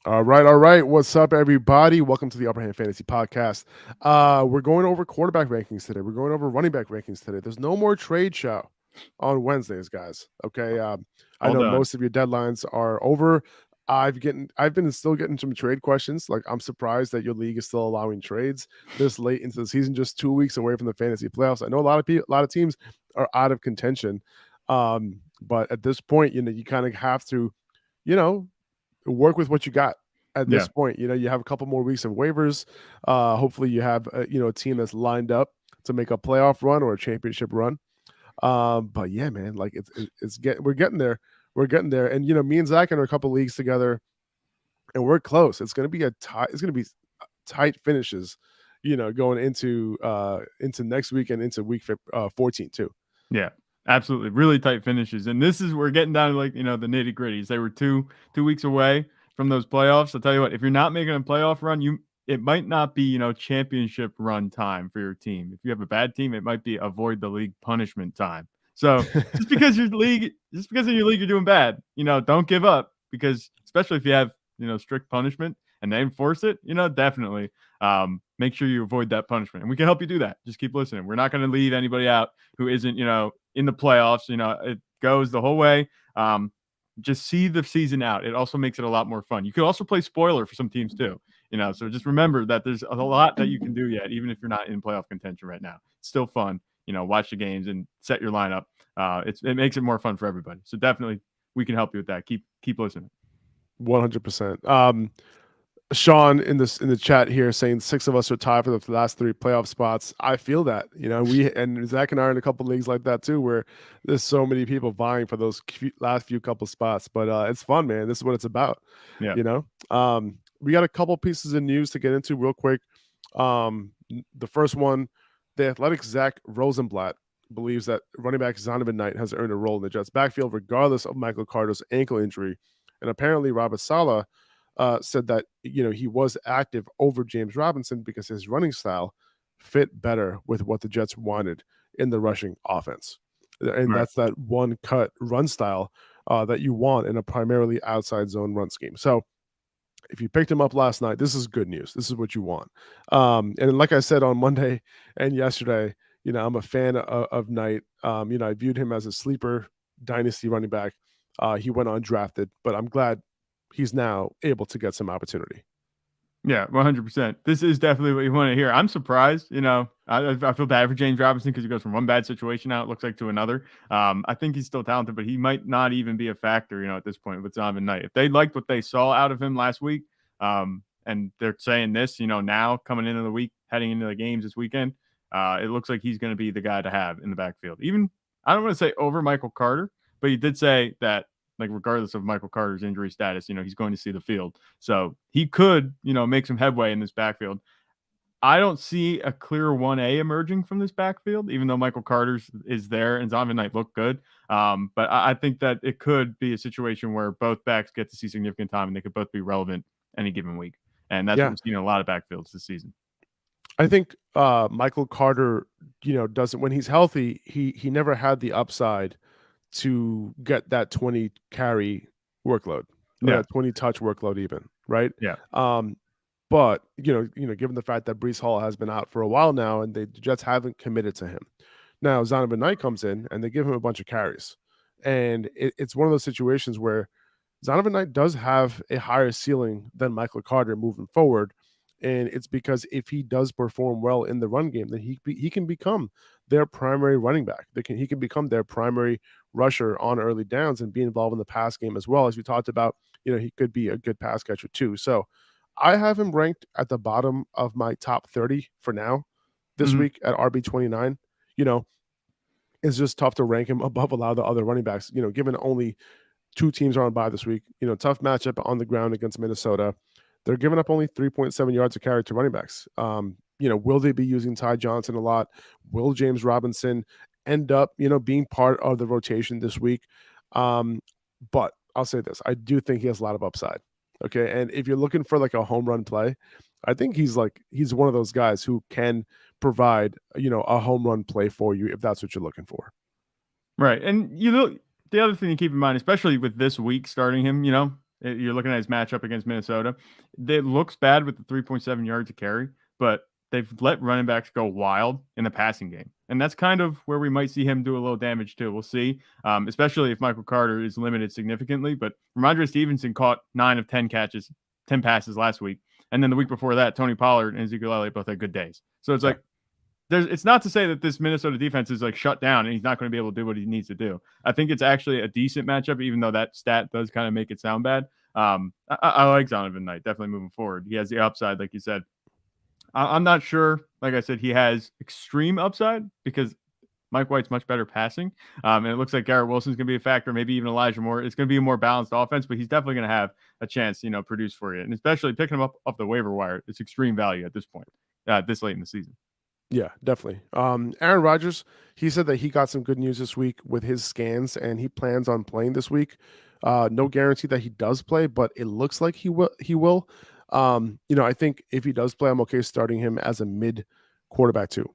All right, all right. What's up, everybody? Welcome to the Upper Hand Fantasy Podcast. We're going over quarterback rankings today. We're going over running back rankings today. There's no more trade show on Wednesdays, guys. Okay. I All know done. most of your deadlines are over. I've been still getting some trade questions. Like, I'm surprised that your league is still allowing trades this late into the season, just 2 weeks away from the fantasy playoffs. I know a lot of teams are out of contention, but at this point, you kind of have to, you know, work with what you got at Yeah. this point. You have a couple more weeks of waivers. Hopefully you have a team that's lined up to make a playoff run or a championship run. But yeah, man, like we're getting there. We're getting there. And me and Zach are a couple leagues together and we're close. It's gonna be tight finishes, going into next week and into week 14 too. Yeah. Absolutely. Really tight finishes. And this is we're getting down to the nitty gritties. They were two weeks away from those playoffs. I'll tell you what, if you're not making a playoff run, it might not be, championship run time for your team. If you have a bad team, it might be avoid the league punishment time. So just because in your league you're doing bad, don't give up, because especially if you have, strict punishment and they enforce it, definitely make sure you avoid that punishment. And we can help you do that. Just keep listening. We're not going to leave anybody out who isn't, in the playoffs. It goes the whole way. Just see the season out. It also makes it a lot more fun. You could also play spoiler for some teams too. So just remember that there's a lot that you can do yet, even if you're not in playoff contention right now. It's still fun. Watch the games and set your lineup. It makes it more fun for everybody. So definitely we can help you with that. Keep listening. 100%. Sean in the chat here saying 6 of us are tied for the last 3 playoff spots. I feel that, we and Zach and I are in a couple leagues like that too, where there's so many people vying for those last few couple spots. But it's fun, man. This is what it's about. Yeah. We got a couple pieces of news to get into real quick. The first one, the Athletic Zach Rosenblatt believes that running back Zonovan Knight has earned a role in the Jets' backfield regardless of Michael Carter's ankle injury, and apparently Robert Saleh said that he was active over James Robinson because his running style fit better with what the Jets wanted in the rushing offense, and that's that one cut run style that you want in a primarily outside zone run scheme. So if you picked him up last night, this is good news. This is what you want. And like I said on Monday and yesterday, I'm a fan of Knight. I viewed him as a sleeper dynasty running back. He went undrafted, but I'm glad he's now able to get some opportunity. Yeah, 100%. This is definitely what you want to hear. I'm surprised. I feel bad for James Robinson because he goes from one bad situation now, it looks like, to another. I think he's still talented, but he might not even be a factor, at this point with Zonovan Knight. If they liked what they saw out of him last week, and they're saying this, now coming into the week, heading into the games this weekend, it looks like he's going to be the guy to have in the backfield. Even, I don't want to say over Michael Carter, but he did say that, like, regardless of Michael Carter's injury status, he's going to see the field. So he could, make some headway in this backfield. I don't see a clear 1A emerging from this backfield, even though Michael Carter's is there and Zonovan Knight looked good. But I think that it could be a situation where both backs get to see significant time and they could both be relevant any given week. And that's what we've seen in a lot of backfields this season. I think Michael Carter, doesn't, when he's healthy, he never had the upside to get that 20 carry workload, that 20 touch workload even, right? Yeah. But given the fact that Breece Hall has been out for a while now and the Jets haven't committed to him. Now Zonovan Knight comes in and they give him a bunch of carries. And it's one of those situations where Zonovan Knight does have a higher ceiling than Michael Carter moving forward. And it's because if he does perform well in the run game, then he can become their primary running back. He can become their primary rusher on early downs and be involved in the pass game as well. As we talked about, he could be a good pass catcher too. So I have him ranked at the bottom of my top 30 for now this week at RB29. It's just tough to rank him above a lot of the other running backs, given only 2 teams are on bye this week. Tough matchup on the ground against Minnesota. They're giving up only 3.7 yards a carry to running backs. Will they be using Ty Johnson a lot? Will James Robinson end up, being part of the rotation this week? But I'll say this. I do think he has a lot of upside. Okay. And if you're looking for like a home run play, I think he's one of those guys who can provide, a home run play for you if that's what you're looking for. Right. And, the other thing to keep in mind, especially with this week starting him, You're looking at his matchup against Minnesota. It looks bad with the 3.7 yards to carry, but they've let running backs go wild in the passing game. And that's kind of where we might see him do a little damage too. We'll see, especially if Michael Carter is limited significantly. But Rhamondre Stevenson caught 9 of 10 catches, 10 passes last week. And then the week before that, Tony Pollard and Ezekiel Elliott both had good days. So it's like, it's not to say that this Minnesota defense is like shut down and he's not going to be able to do what he needs to do. I think it's actually a decent matchup, even though that stat does kind of make it sound bad. I like Zonovan Knight definitely moving forward. He has the upside, like you said. I'm not sure. Like I said, he has extreme upside because Mike White's much better passing. And it looks like Garrett Wilson's going to be a factor, maybe even Elijah Moore. It's going to be a more balanced offense, but he's definitely going to have a chance, produce for you. And especially picking him up off the waiver wire, it's extreme value at this point, this late in the season. Yeah, definitely. Aaron Rodgers, he said that he got some good news this week with his scans, and he plans on playing this week. No guarantee that he does play, but it looks like he will. I think if he does play, I'm okay starting him as a mid quarterback too.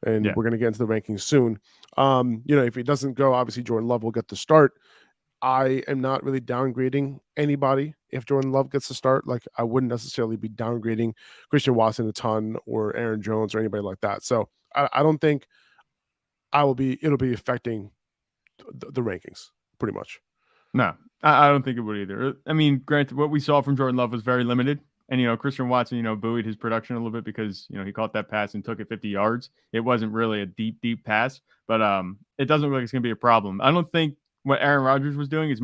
And we're going to get into the rankings soon. If he doesn't go, obviously Jordan Love will get the start. I am not really downgrading anybody if Jordan Love gets the start. Like, I wouldn't necessarily be downgrading Christian Watson a ton or Aaron Jones or anybody like that. So I don't think it'll be affecting the rankings pretty much. No, I don't think it would either. I mean, granted, what we saw from Jordan Love was very limited. And, Christian Watson, buoyed his production a little bit because, he caught that pass and took it 50 yards. It wasn't really a deep pass, but it doesn't look like it's going to be a problem. I don't think what Aaron Rodgers was doing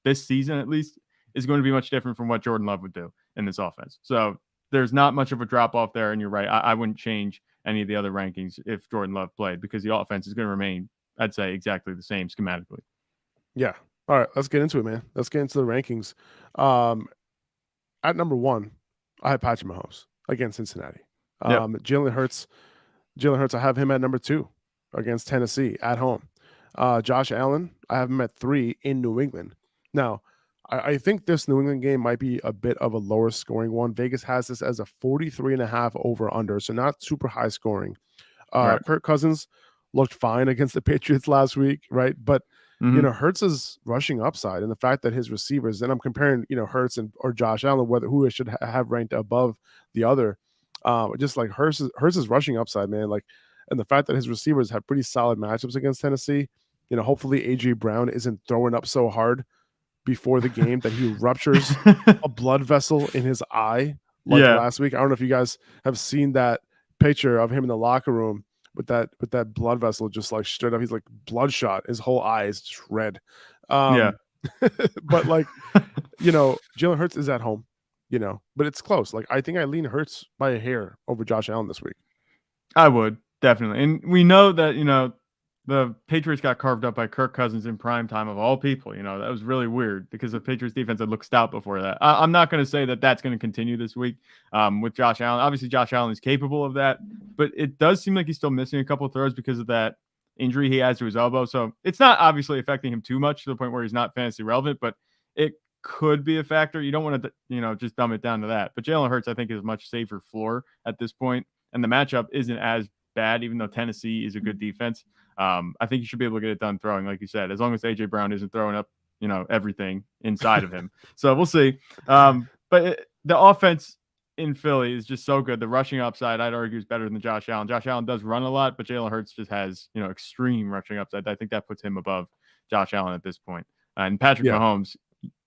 this season, at least, is going to be much different from what Jordan Love would do in this offense. So there's not much of a drop off there. And you're right. I wouldn't change any of the other rankings if Jordan Love played because the offense is going to remain, I'd say, exactly the same schematically. Yeah. All right. Let's get into it, man. Let's get into the rankings. At number 1, I have Patrick Mahomes against Cincinnati. Jalen Hurts, I have him at number 2 against Tennessee at home. Josh Allen, I have him at 3 in New England. Now, I think this New England game might be a bit of a lower scoring one. Vegas has this as a 43.5 over under, so not super high scoring. Right. Kirk Cousins looked fine against the Patriots last week, right? But Hurts' rushing upside and the fact that his receivers, and I'm comparing, Hurts or Josh Allen, who I should have ranked above the other, just like Hurts' rushing upside, man. Like, and the fact that his receivers have pretty solid matchups against Tennessee. Hopefully AJ Brown isn't throwing up so hard before the game that he ruptures a blood vessel in his eye last week. I don't know if you guys have seen that picture of him in the locker room with that blood vessel just like straight up. He's like bloodshot. His whole eye is just red. But like, Jalen Hurts is at home, but it's close. Like, I think I lean Hurts by a hair over Josh Allen this week. I would definitely. And we know that, the Patriots got carved up by Kirk Cousins in prime time of all people. That was really weird because the Patriots defense had looked stout before that. I'm not going to say that that's going to continue this week with Josh Allen. Obviously, Josh Allen is capable of that, but it does seem like he's still missing a couple of throws because of that injury he has to his elbow. So it's not obviously affecting him too much to the point where he's not fantasy relevant, but it could be a factor. You don't want to, just dumb it down to that. But Jalen Hurts, I think, is a much safer floor at this point, and the matchup isn't as bad, even though Tennessee is a good defense. I think you should be able to get it done throwing, like you said, as long as AJ Brown isn't throwing up, everything inside of him. So we'll see. The offense in Philly is just so good. The rushing upside, I'd argue, is better than Josh Allen. Josh Allen does run a lot, but Jalen Hurts just has, extreme rushing upside. I think that puts him above Josh Allen at this point. And Patrick Mahomes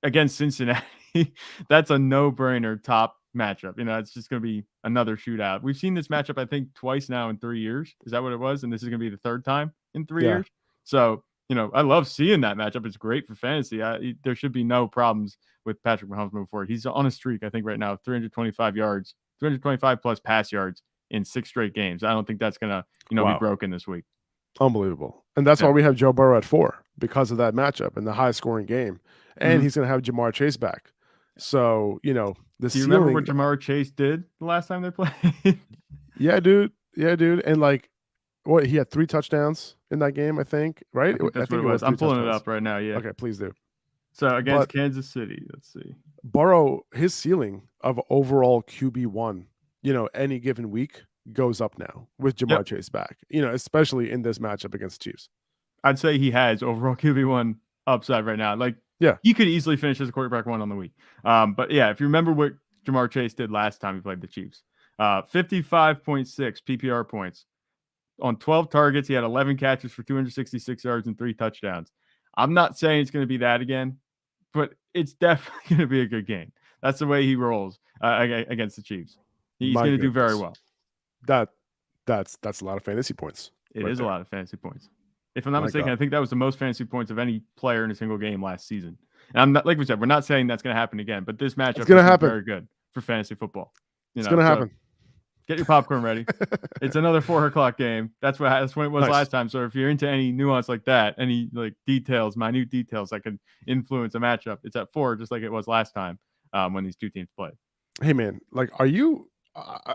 against Cincinnati, that's a no-brainer top matchup. It's just going to be another shootout. We've seen this matchup, I think, twice now in 3 years. Is that what it was? And this is going to be the third time in 3 years. So, I love seeing that matchup. It's great for fantasy. There should be no problems with Patrick Mahomes moving forward. He's on a streak, I think, right now, 325 yards, 325 plus pass yards in 6 straight games. I don't think that's going to, be broken this week. Unbelievable. And that's why we have Joe Burrow at 4 because of that matchup and the high scoring game. And he's going to have Jamar Chase back. So, Do you remember what Jamar Chase did the last time they played? Yeah, dude. And like, he had 3 touchdowns in that game, I think, right? I think that's what it was. I'm pulling it up right now. Yeah. Okay, please do. So against Kansas City, let's see. Burrow, his ceiling of overall QB1, any given week goes up now with Jamar Chase back, especially in this matchup against Chiefs. I'd say he has overall QB1 upside right now. Like, Yeah. He could easily finish as a quarterback 1 on the week. But yeah, if you remember what Ja'Marr Chase did last time he played the Chiefs, 55.6 PPR points on 12 targets. He had 11 catches for 266 yards and 3 touchdowns. I'm not saying it's going to be that again, but it's definitely going to be a good game. That's the way he rolls against the Chiefs. He's going to do very well. That's a lot of fantasy points. It is a lot of fantasy points. If I'm not mistaken, I think that was the most fantasy points of any player in a single game last season. And I'm not, like we said, we're not saying that's going to happen again, but this matchup is very good for fantasy football. It's going to happen. Get your popcorn ready. It's another 4:00 game. That's when it was last time. So if you're into any nuance like that, any like minute details that could influence a matchup, it's at 4, just like it was last time when these two teams played. Hey man, like, are you?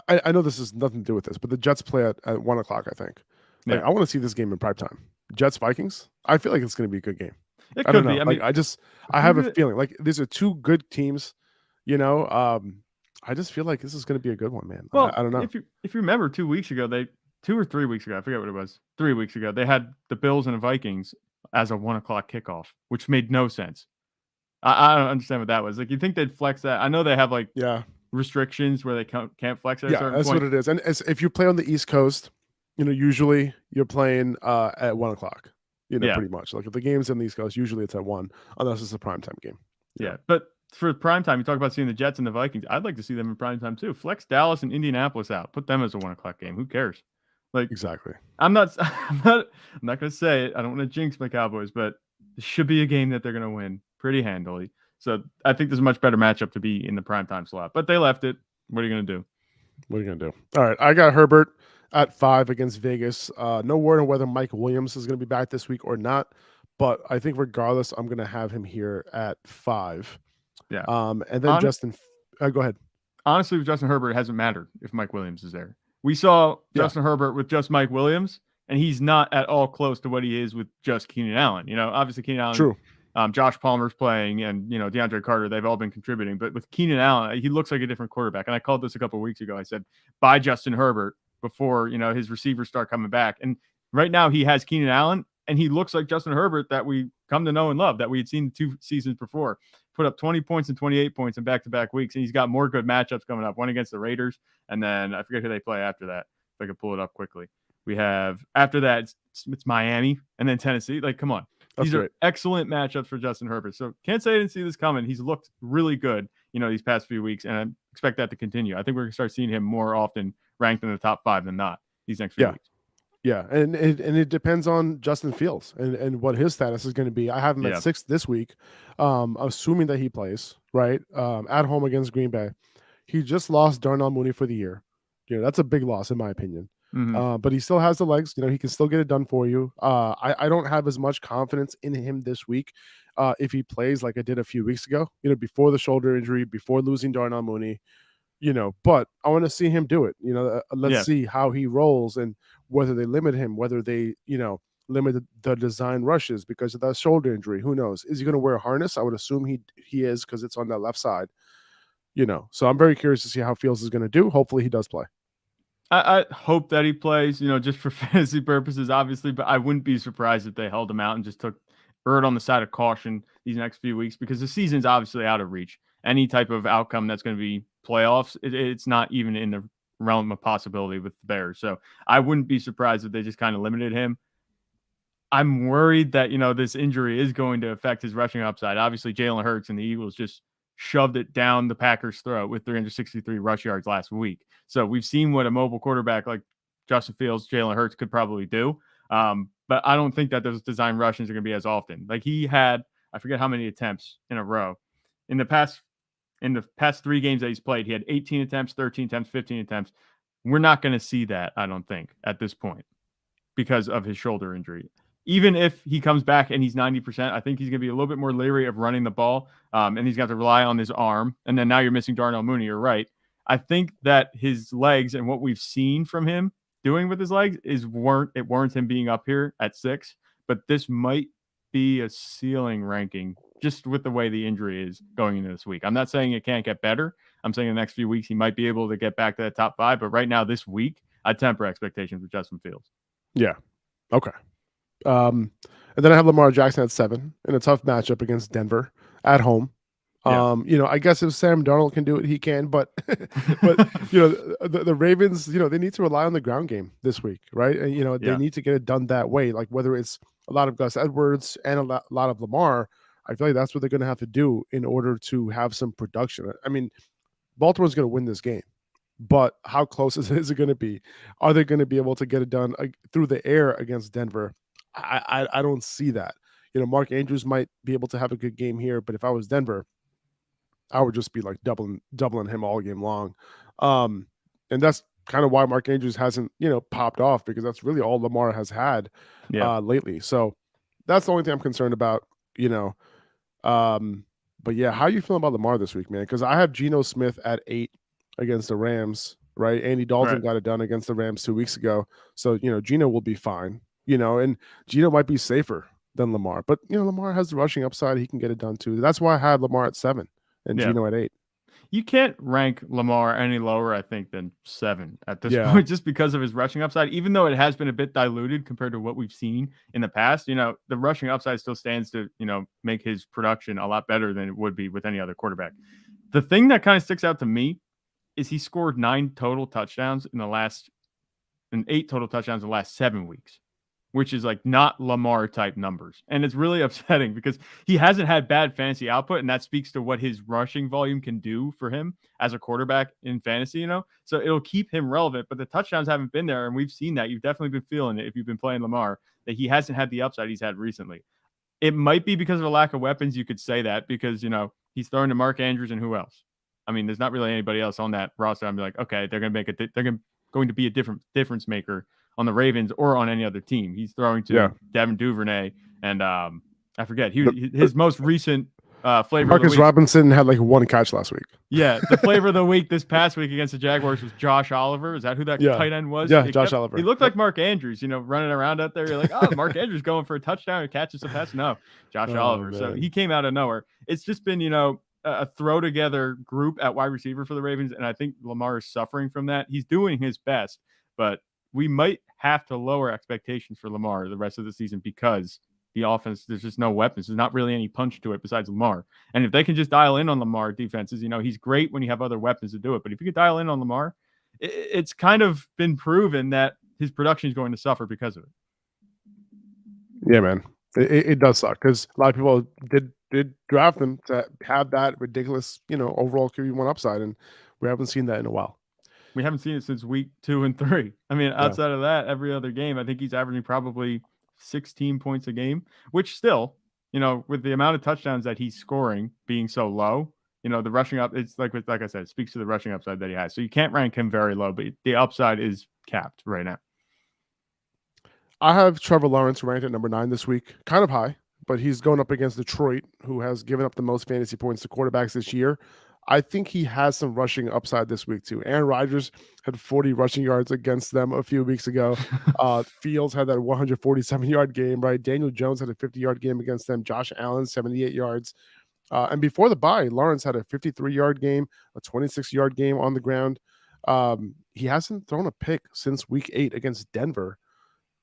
I know this has nothing to do with this, but the Jets play at 1:00. I think. Like, I want to see this game in prime time. Jets Vikings. I feel like it's going to be a good game. It could be. I mean, I have a feeling like these are two good teams. I just feel like this is going to be a good one, man. Well, I don't know. If you remember 2 weeks ago, 2 or 3 weeks ago, I forget what it was. 3 weeks ago, they had the Bills and the Vikings as a 1:00 kickoff, which made no sense. I don't understand what that was. Like, you think they'd flex that? I know they have restrictions where they can't flex at a certain point. That's what it is. And if you play on the East Coast, usually you're playing at 1:00. Pretty much. Like if the game's on the East Coast, usually it's at 1, unless it's a primetime game. Yeah, but for primetime, you talk about seeing the Jets and the Vikings. I'd like to see them in primetime too. Flex Dallas and Indianapolis out. Put them as a 1:00 game. Who cares? Like, exactly. I'm not going to say it. I don't want to jinx my Cowboys, but it should be a game that they're going to win pretty handily. So I think there's a much better matchup to be in the primetime slot. But they left it. What are you going to do? What are you going to do? All right, I got Herbert at 5 against Vegas. No word on whether Mike Williams is going to be back this week or not, but I think regardless, I'm going to have him here at 5. Yeah. And then Justin, go ahead. Honestly, with Justin Herbert, it hasn't mattered if Mike Williams is there. We saw Justin Herbert with just Mike Williams, and he's not at all close to what he is with just Keenan Allen. Obviously Keenan Allen. True. Josh Palmer's playing, and DeAndre Carter, they've all been contributing. But with Keenan Allen, he looks like a different quarterback. And I called this a couple of weeks ago. I said, buy Justin Herbert before his receivers start coming back. And right now he has Keenan Allen, and he looks like Justin Herbert that we come to know and love, that we had seen 2 seasons before. Put up 20 points and 28 points in back-to-back weeks, and he's got more good matchups coming up. One against the Raiders, and then I forget who they play after that. If I could pull it up quickly. We have after that it's Miami and then Tennessee. Like, come on. These are excellent matchups for Justin Herbert. So can't say I didn't see this coming. He's looked really good, these past few weeks, and I expect that to continue. I think we're going to start seeing him more often ranked in the top 5 than not these next few weeks. Yeah, and it depends on Justin Fields and what his status is going to be. I have him at 6 this week, assuming that he plays, right, at home against Green Bay. He just lost Darnell Mooney for the year. That's a big loss in my opinion. Mm-hmm. But he still has the legs. He can still get it done for you. I don't have as much confidence in him this week if he plays like I did a few weeks ago, before the shoulder injury, before losing Darnell Mooney, but I want to see him do it. Let's see how he rolls and whether they limit him, whether they, limit the design rushes because of that shoulder injury. Who knows? Is he going to wear a harness? I would assume he is because it's on that left side, so I'm very curious to see how Fields is going to do. Hopefully he does play. I hope that he plays, just for fantasy purposes, obviously, but I wouldn't be surprised if they held him out and just erred on the side of caution these next few weeks because the season's obviously out of reach. Any type of outcome that's going to be playoffs, it's not even in the realm of possibility with the Bears. So I wouldn't be surprised if they just kind of limited him. I'm worried that, this injury is going to affect his rushing upside. Obviously, Jalen Hurts and the Eagles just shoved it down the Packers' throat with 363 rush yards last week. So we've seen what a mobile quarterback like Justin Fields, Jalen Hurts could probably do. But I don't think that those design rushes are going to be as often. Like he had, I forget how many attempts in a row. In the past 3 games that he's played, he had 18 attempts, 13 attempts, 15 attempts. We're not going to see that, I don't think, at this point because of his shoulder injury. Even if he comes back and he's 90%, I think he's going to be a little bit more leery of running the ball, and he's got to rely on his arm. And then now you're missing Darnell Mooney. You're right. I think that his legs and what we've seen from him doing with his legs warrants him being up here at 6. But this might be a ceiling ranking just with the way the injury is going into this week. I'm not saying it can't get better. I'm saying in the next few weeks he might be able to get back to the top 5. But right now, this week, I temper expectations with Justin Fields. Yeah. Okay. And then I have Lamar Jackson at 7 in a tough matchup against Denver at home. Yeah. I guess if Sam Darnold can do it, he can. But, but the Ravens, they need to rely on the ground game this week, right? And they Yeah. need to get it done that way. Like whether it's a lot of Gus Edwards and a lot of Lamar, I feel like that's what they're going to have to do in order to have some production. I mean, Baltimore's going to win this game, but how close is it going to be? Are they going to be able to get it done through the air against Denver? I don't see that. Mark Andrews might be able to have a good game here, but if I was Denver, I would just be like doubling him all game long. And that's kind of why Mark Andrews hasn't, popped off, because that's really all Lamar has had lately. So that's the only thing I'm concerned about, But yeah, how are you feeling about Lamar this week, man? Because I have Geno Smith at 8 against the Rams, right? Andy Dalton got it done against the Rams 2 weeks ago. So, Geno will be fine, and Geno might be safer than Lamar. But, Lamar has the rushing upside. He can get it done too. That's why I had Lamar at 7 and Geno at 8. You can't rank Lamar any lower, I think, than 7 at this point, just because of his rushing upside. Even though it has been a bit diluted compared to what we've seen in the past, the rushing upside still stands to, make his production a lot better than it would be with any other quarterback. The thing that kind of sticks out to me is he scored 8 total touchdowns in the last 7 weeks, which is like not Lamar type numbers. And it's really upsetting because he hasn't had bad fantasy output. And that speaks to what his rushing volume can do for him as a quarterback in fantasy, so it'll keep him relevant, but the touchdowns haven't been there. And we've seen that. You've definitely been feeling it if you've been playing Lamar, that he hasn't had the upside he's had recently. It might be because of a lack of weapons. You could say that because, he's throwing to Mark Andrews and who else? I mean, there's not really anybody else on that roster. I'm like, okay, they're going to be a different difference maker on the Ravens or on any other team. He's throwing to Devin Duvernay and I forget his most recent flavor. Marcus Robinson had like 1 catch last week. Yeah, the flavor of the week this past week against the Jaguars was Josh Oliver. Is that who that tight end was? Yeah, Josh Oliver. He looked like Mark Andrews, running around out there. You're like, oh, Mark Andrews going for a touchdown or catches a pass. No, Josh Oliver. Man. So he came out of nowhere. It's just been, a throw together group at wide receiver for the Ravens, and I think Lamar is suffering from that. He's doing his best, but we might have to lower expectations for Lamar the rest of the season because the offense, there's just no weapons. There's not really any punch to it besides Lamar. And if they can just dial in on Lamar defenses, he's great when you have other weapons to do it. But if you could dial in on Lamar, it's kind of been proven that his production is going to suffer because of it. Yeah, man. It does suck because a lot of people did draft him to have that ridiculous, overall QB1 upside. And we haven't seen that in a while. We haven't seen it since week 2 and 3. I mean, outside of that, every other game, I think he's averaging probably 16 points a game, which still, with the amount of touchdowns that he's scoring being so low, the rushing up, it's like I said, it speaks to the rushing upside that he has. So you can't rank him very low, but the upside is capped right now. I have Trevor Lawrence ranked at number 9 this week, kind of high, but he's going up against Detroit, who has given up the most fantasy points to quarterbacks this year. I think he has some rushing upside this week too. Aaron Rodgers had 40 rushing yards against them a few weeks ago. Fields had that 147-yard game, right? Daniel Jones had a 50-yard game against them. Josh Allen, 78 yards. And before the bye, Lawrence had a 53-yard game, a 26-yard game on the ground. He hasn't thrown a pick since week 8 against Denver.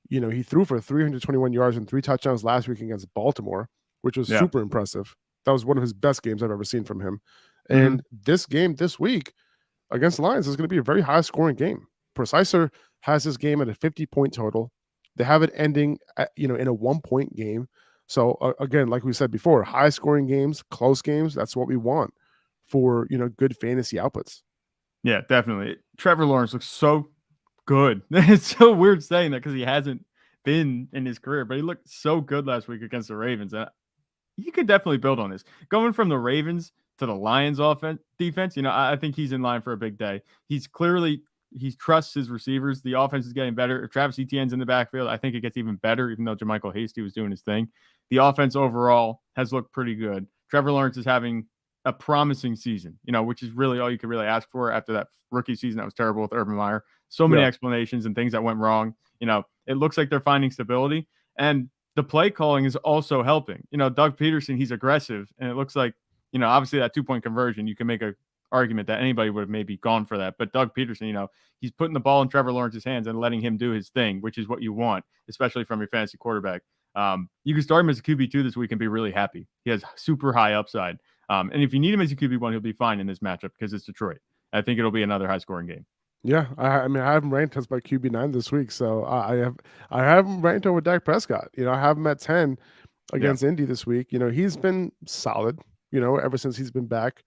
He threw for 321 yards and 3 touchdowns last week against Baltimore, which was super impressive. That was one of his best games I've ever seen from him. And this game this week against the Lions is going to be a very high-scoring game. Preciser has this game at a 50-point total. They have it ending at, in a 1-point game. So, again, like we said before, high-scoring games, close games, that's what we want for, good fantasy outputs. Yeah, definitely. Trevor Lawrence looks so good. It's so weird saying that because he hasn't been in his career, but he looked so good last week against the Ravens. And you could definitely build on this. Going from the Ravens to the Lions defense, I think he's in line for a big day. He trusts his receivers. The offense is getting better. If Travis Etienne's in the backfield, I think it gets even better, even though JaMychal Hasty was doing his thing. The offense overall has looked pretty good. Trevor Lawrence is having a promising season, which is really all you could really ask for after that rookie season that was terrible with Urban Meyer. So many explanations and things that went wrong. It looks like they're finding stability. And the play calling is also helping. Doug Peterson, he's aggressive. And it looks like, obviously that 2-point conversion, you can make an argument that anybody would have maybe gone for that. But Doug Peterson, he's putting the ball in Trevor Lawrence's hands and letting him do his thing, which is what you want, especially from your fantasy quarterback. You can start him as a QB2 this week and be really happy. He has super high upside. And if you need him as a QB1, he'll be fine in this matchup because it's Detroit. I think it'll be another high-scoring game. Yeah, I mean, I have him ranked as my QB9 this week, so I have him ranked over Dak Prescott. I have him at 10 against Indy this week. He's been solid. Ever since he's been back.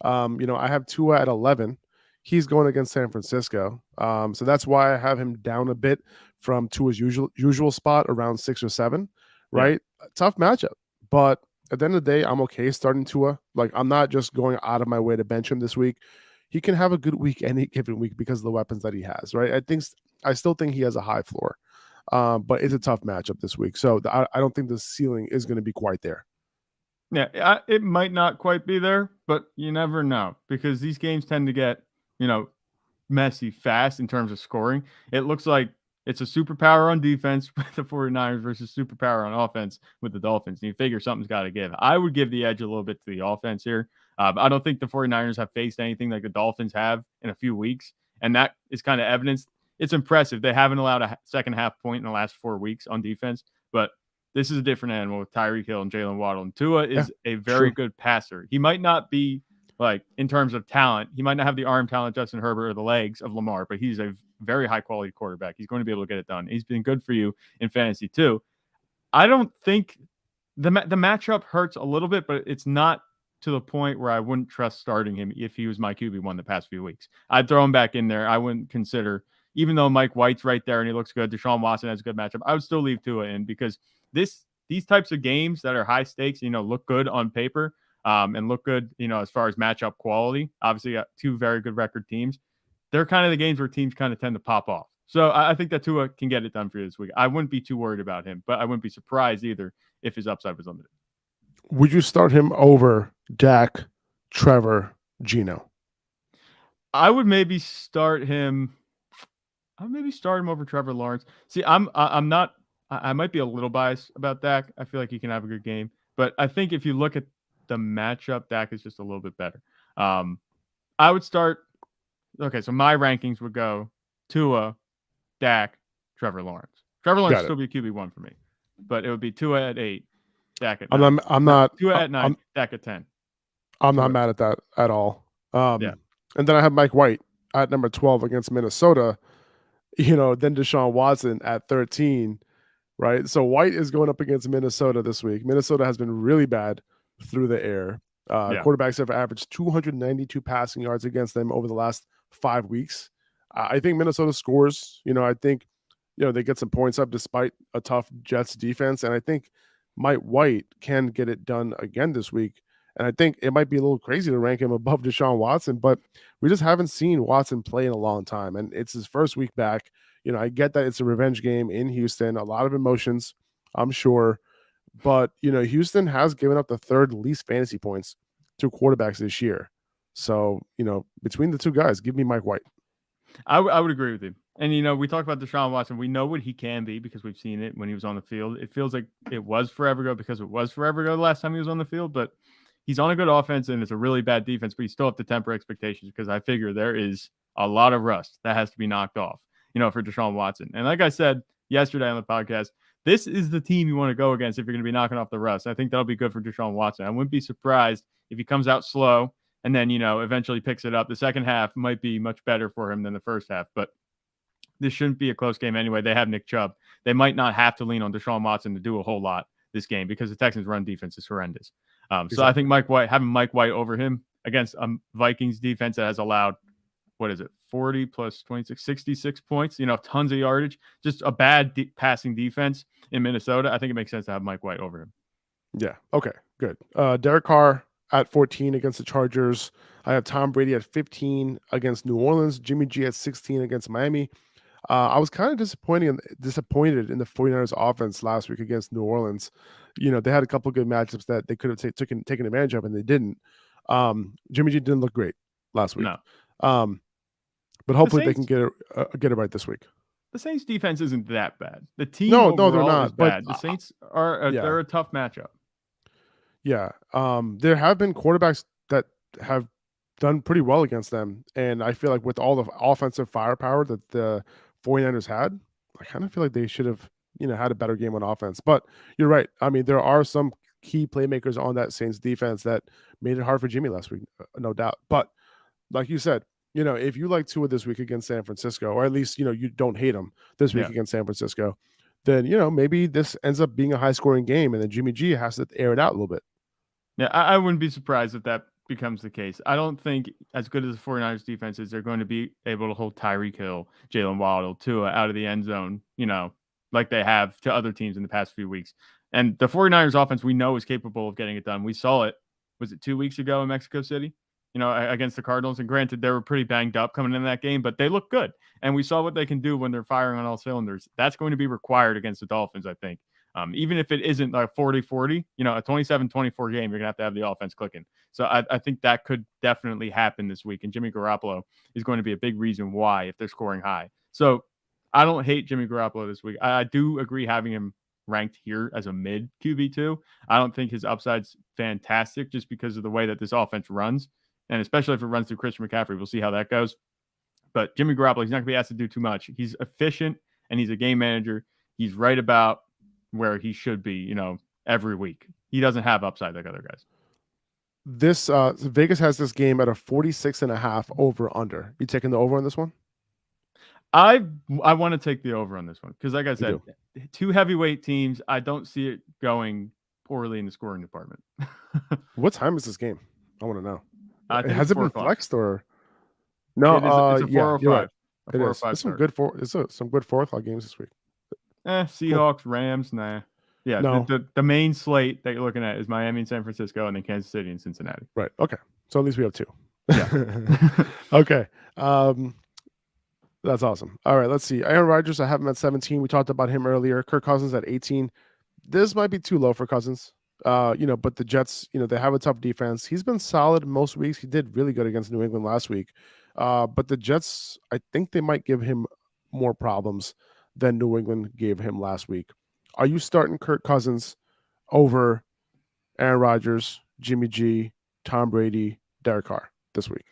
I have Tua at 11. He's going against San Francisco, so that's why I have him down a bit from Tua's usual spot around 6 or 7. Right, tough matchup, but at the end of the day, I'm okay starting Tua. Like, I'm not just going out of my way to bench him this week. He can have a good week any given week because of the weapons that he has, right? I still think he has a high floor, but it's a tough matchup this week. So I don't think the ceiling is going to be quite there. Yeah, it might not quite be there, but you never know because these games tend to get, messy fast in terms of scoring. It looks like it's a superpower on defense with the 49ers versus superpower on offense with the Dolphins. And you figure something's got to give. I would give the edge a little bit to the offense here. I don't think the 49ers have faced anything like the Dolphins have in a few weeks. And that is kind of evidence. It's impressive. They haven't allowed a second half point in the last 4 weeks on defense, but this is a different animal with Tyreek Hill and Jalen Waddle. And Tua is a very good passer. He might not be like in terms of talent, he might not have the arm talent, Justin Herbert, or the legs of Lamar, but he's a very high quality quarterback. He's going to be able to get it done. He's been good for you in fantasy too. I don't think the matchup hurts a little bit, but it's not to the point where I wouldn't trust starting him if he was my QB1 the past few weeks. I'd throw him back in there. I wouldn't consider, even though Mike White's right there and he looks good, Deshaun Watson has a good matchup, I would still leave Tua in because these types of games that are high stakes, look good on paper and look good, as far as matchup quality. Obviously, got two very good record teams. They're kind of the games where teams kind of tend to pop off. So I think that Tua can get it done for you this week. I wouldn't be too worried about him, but I wouldn't be surprised either if his upside was limited. Would you start him over Dak, Trevor, Geno? I would maybe start him. Over Trevor Lawrence. See, I'm not. I might be a little biased about Dak. I feel like he can have a good game, but I think if you look at the matchup, Dak is just a little bit better. I would start. Okay, so my rankings would go Tua, Dak, Trevor Lawrence. Trevor Lawrence would still be QB1 for me, but it would be Tua at 8, Dak at 9. I'm not Tua at 9, Dak at 10. I'm not mad at that at all. And then I have Mike White at number 12 against Minnesota. Then Deshaun Watson at 13, right? So White is going up against Minnesota this week. Minnesota has been really bad through the air. Quarterbacks have averaged 292 passing yards against them over the last 5 weeks. I think Minnesota scores. I think, they get some points up despite a tough Jets defense. And I think Mike White can get it done again this week. And I think it might be a little crazy to rank him above Deshaun Watson, but we just haven't seen Watson play in a long time. And it's his first week back. I get that it's a revenge game in Houston, a lot of emotions, I'm sure. But, Houston has given up the third least fantasy points to quarterbacks this year. So, between the two guys, give me Mike White. I would agree with you. And, we talked about Deshaun Watson. We know what he can be because we've seen it when he was on the field. It feels like it was forever ago because it was forever ago the last time he was on the field. But he's on a good offense and it's a really bad defense, but you still have to temper expectations because I figure there is a lot of rust that has to be knocked off, for Deshaun Watson. And like I said yesterday on the podcast, this is the team you want to go against if you're going to be knocking off the rust. I think that'll be good for Deshaun Watson. I wouldn't be surprised if he comes out slow and then, eventually picks it up. The second half might be much better for him than the first half, but this shouldn't be a close game anyway. They have Nick Chubb. They might not have to lean on Deshaun Watson to do a whole lot this game because the Texans' run defense is horrendous. So I think having Mike White over him against a Vikings defense that has allowed, 40 plus 26, 66 points, tons of yardage, just a bad passing defense in Minnesota. I think it makes sense to have Mike White over him. Yeah. Okay, good. Derek Carr at 14 against the Chargers. I have Tom Brady at 15 against New Orleans, Jimmy G at 16 against Miami. I was kind of disappointed in the 49ers offense last week against New Orleans. They had a couple of good matchups that they could have taken advantage of, and they didn't. Jimmy G didn't look great last week. No. But hopefully they can get it right this week. The Saints defense isn't that bad. The team no, they're not. Is bad. The Saints are they're a tough matchup. Yeah. There have been quarterbacks that have done pretty well against them, and I feel like with all the offensive firepower that the 49ers had, I kind of feel like they should have had a better game on offense. But you're right. I mean, there are some key playmakers on that Saints defense that made it hard for Jimmy last week, no doubt. But like you said, if you like Tua this week against San Francisco, or at least, you don't hate him this week against San Francisco, then, maybe this ends up being a high scoring game and then Jimmy G has to air it out a little bit. Yeah, I wouldn't be surprised if that becomes the case. I don't think, as good as the 49ers defense is, they're going to be able to hold Tyreek Hill, Jalen Waddle, Tua out of the end zone, like they have to other teams in the past few weeks. And the 49ers offense, we know, is capable of getting it done. We saw it, was it 2 weeks ago in Mexico City, against the Cardinals? And granted, they were pretty banged up coming in that game, but they look good. And we saw what they can do when they're firing on all cylinders. That's going to be required against the Dolphins, I think. Even if it isn't like 40-40, a 27-24 game, you're going to have the offense clicking. So I think that could definitely happen this week. And Jimmy Garoppolo is going to be a big reason why, if they're scoring high. So I don't hate Jimmy Garoppolo this week. I do agree having him ranked here as a mid QB2. I don't think his upside's fantastic just because of the way that this offense runs. And especially if it runs through Christian McCaffrey, we'll see how that goes. But Jimmy Garoppolo, he's not going to be asked to do too much. He's efficient and he's a game manager. He's right about where he should be, every week. He doesn't have upside like other guys. This Vegas has this game at a 46.5 over under. You taking the over on this one? I want to take the over on this one because, like I said, two heavyweight teams. I don't see it going poorly in the scoring department. What time is this game? I want to know. Has it been flexed or no? It's a 4:05. Right. It is. There's some good 4 o'clock games this week. Seahawks, Rams, nah. Yeah, no. The main slate that you're looking at is Miami and San Francisco, and then Kansas City and Cincinnati. Right. Okay. So at least we have 2. Yeah. Okay. That's awesome. All right. Let's see. Aaron Rodgers, I have him at 17. We talked about him earlier. Kirk Cousins at 18. This might be too low for Cousins. But the Jets, they have a tough defense. He's been solid most weeks. He did really good against New England last week. But the Jets, I think they might give him more problems than New England gave him last week. Are you starting Kirk Cousins over Aaron Rodgers, Jimmy G, Tom Brady, Derek Carr this week?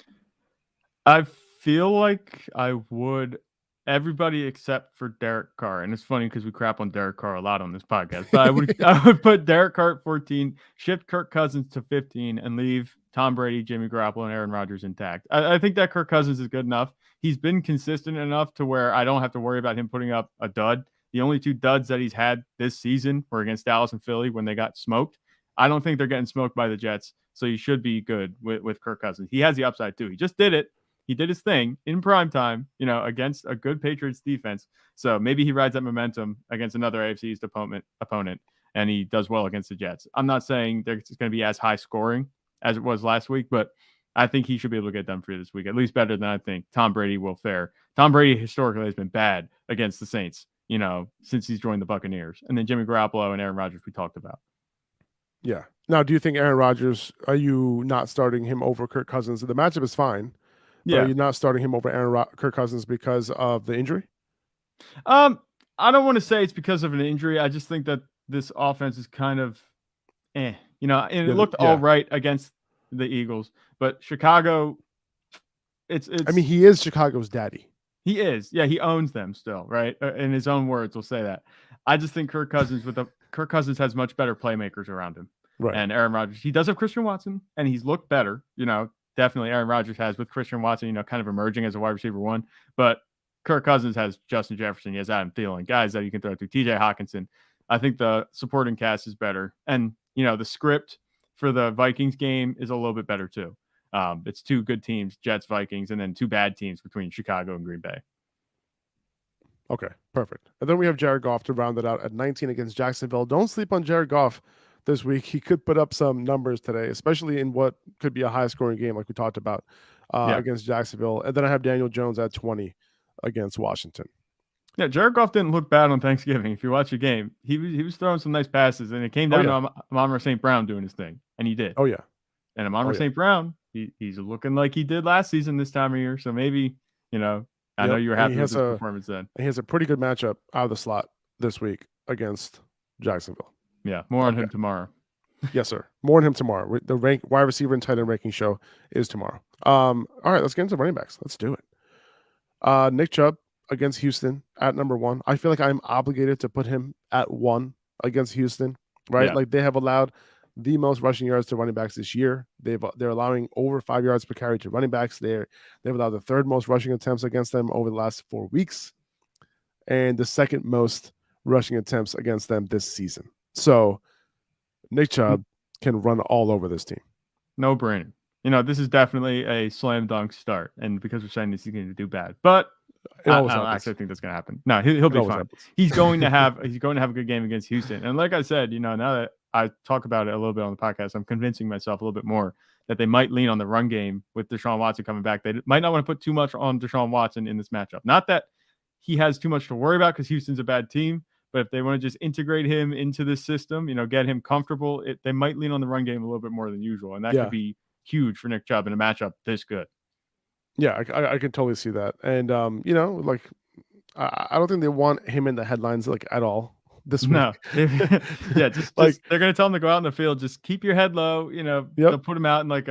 I feel like I would. Everybody except for Derek Carr. And it's funny because we crap on Derek Carr a lot on this podcast. But I would put Derek Carr at 14, shift Kirk Cousins to 15, and leave Tom Brady, Jimmy Garoppolo, and Aaron Rodgers intact. I think that Kirk Cousins is good enough. He's been consistent enough to where I don't have to worry about him putting up a dud. The only 2 duds that he's had this season were against Dallas and Philly when they got smoked. I don't think they're getting smoked by the Jets. So you should be good with Kirk Cousins. He has the upside too. He just did it. He did his thing in prime time, against a good Patriots defense. So maybe he rides that momentum against another AFC East opponent, and he does well against the Jets. I'm not saying it's going to be as high scoring as it was last week, but I think he should be able to get done for you this week, at least better than I think Tom Brady will fare. Tom Brady historically has been bad against the Saints, since he's joined the Buccaneers. And then Jimmy Garoppolo and Aaron Rodgers we talked about. Yeah. Now, do you think Aaron Rodgers, are you not starting him over Kirk Cousins? The matchup is fine. Yeah. Are you not starting him over Kirk Cousins because of the injury? I don't want to say it's because of an injury. I just think that this offense is kind of and it looked all right against the Eagles, but Chicago, it's I mean, he is Chicago's daddy. He is. Yeah, he owns them still, right? In his own words, we'll say that. I just think Kirk Cousins has much better playmakers around him. Right. And Aaron Rodgers, he does have Christian Watson, and he's looked better, definitely Aaron Rodgers has with Christian Watson, kind of emerging as a wide receiver 1. But Kirk Cousins has Justin Jefferson. He has Adam Thielen, guys that you can throw to. TJ Hawkinson. I think the supporting cast is better. And, the script for the Vikings game is a little bit better too. It's 2 good teams, Jets, Vikings, and then 2 bad teams between Chicago and Green Bay. Okay, perfect. And then we have Jared Goff to round it out at 19 against Jacksonville. Don't sleep on Jared Goff this week. He could put up some numbers today, especially in what could be a high-scoring game like we talked about against Jacksonville. And then I have Daniel Jones at 20 against Washington. Yeah, Jared Goff didn't look bad on Thanksgiving. If you watch the game, he was throwing some nice passes, and it came down to Amon-Ra St. Brown doing his thing, and he did. Oh, yeah. And Amon-Ra St. Brown, he's looking like he did last season this time of year, so maybe, I know you were happy with his performance then. He has a pretty good matchup out of the slot this week against Jacksonville. Yeah, more on him tomorrow. Yes, sir. More on him tomorrow. The wide receiver and tight end ranking show is tomorrow. All right, let's get into running backs. Let's do it. Nick Chubb, against Houston at number 1. I feel like I'm obligated to put him at 1 against Houston, right? Yeah. Like they have allowed the most rushing yards to running backs this year. They're allowing over 5 yards per carry to running backs. They've allowed the 3rd most rushing attempts against them over the last 4 weeks, and the 2nd most rushing attempts against them this season. So Nick Chubb can run all over this team. No brainer. This is definitely a slam dunk start, and because we're saying this, he's going to do bad, but I don't actually think that's going to happen. No, he'll be fine. He's going to have a good game against Houston, and like I said, now that I talk about it a little bit on the podcast, I'm convincing myself a little bit more that they might lean on the run game with Deshaun Watson coming back. They might not want to put too much on Deshaun Watson in this matchup. Not that he has too much to worry about because Houston's a bad team, but if they want to just integrate him into this system, get him comfortable, they might lean on the run game a little bit more than usual, and that could be huge for Nick Chubb in a matchup this good. Yeah, I can totally see that. And, like, I don't think they want him in the headlines, like, at all this week. No. Just they're going to tell him to go out in the field. Just keep your head low. They'll put him out in like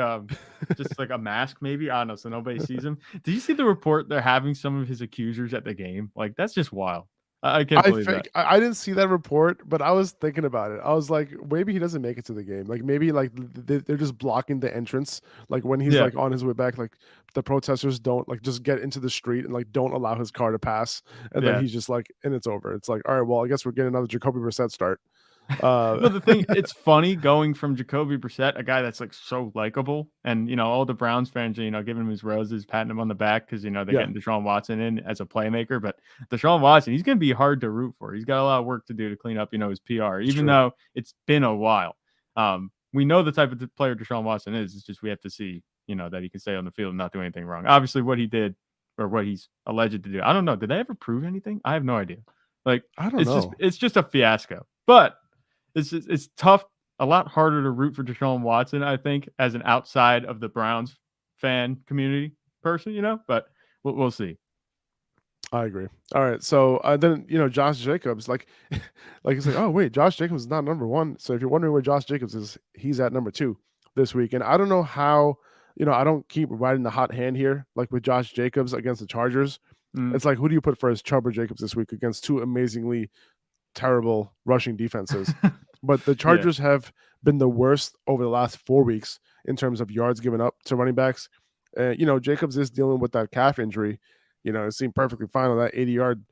just like a mask, maybe. I don't know, so nobody sees him. Did you see the report? They're having some of his accusers at the game. Like, that's just wild. I can't believe that. I didn't see that report, but I was thinking about it. I was like, maybe he doesn't make it to the game. Like maybe like they're just blocking the entrance. Like when he's like on his way back, like the protesters don't like just get into the street and like don't allow his car to pass. And then he's just like, and it's over. It's like, all right, well, I guess we're getting another Jacoby Brissett start. No, the thing, it's funny going from Jacoby Brissett, a guy that's like so likable, and all the Browns fans are giving him his roses, patting him on the back because they're getting Deshaun Watson in as a playmaker. But Deshaun Watson, he's going to be hard to root for. He's got a lot of work to do to clean up his PR, even though it's been a while. We know the type of player Deshaun Watson is. It's just we have to see that he can stay on the field and not do anything wrong. Obviously, what he did or what he's alleged to do, I don't know. Did they ever prove anything? I have no idea. Like I don't know. It's just a fiasco, but. It's tough, a lot harder to root for Deshaun Watson, I think, as an outside of the Browns fan community person, but we'll see. I agree. All right. So then, Josh Jacobs, like it's like, oh, wait, Josh Jacobs is not number 1. So if you're wondering where Josh Jacobs is, he's at number 2 this week. And I don't know how, I don't keep riding the hot hand here, like with Josh Jacobs against the Chargers. It's like, who do you put first, Chubb or Jacobs this week against 2 amazingly terrible rushing defenses? But the Chargers have been the worst over the last 4 weeks in terms of yards given up to running backs. Jacobs is dealing with that calf injury. It seemed perfectly fine on that 80-yard,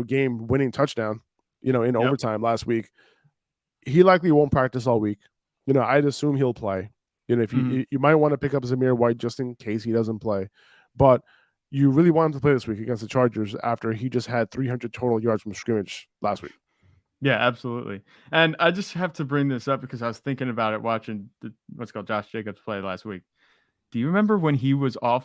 game winning touchdown, in overtime last week. He likely won't practice all week. I'd assume he'll play. If you might want to pick up Zamir White just in case he doesn't play. But you really want him to play this week against the Chargers after he just had 300 total yards from scrimmage last week. Yeah, absolutely. And I just have to bring this up because I was thinking about it watching Josh Jacobs play last week. Do you remember when he was on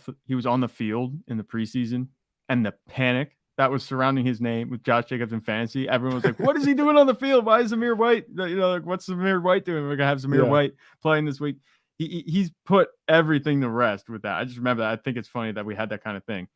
the field in the preseason and the panic that was surrounding his name with Josh Jacobs in fantasy? Everyone was like, what is he doing on the field? Why is Zamir White? Like, what's Zamir White doing? We're going to have Zamir White playing this week. He's put everything to rest with that. I just remember that. I think it's funny that we had that kind of thing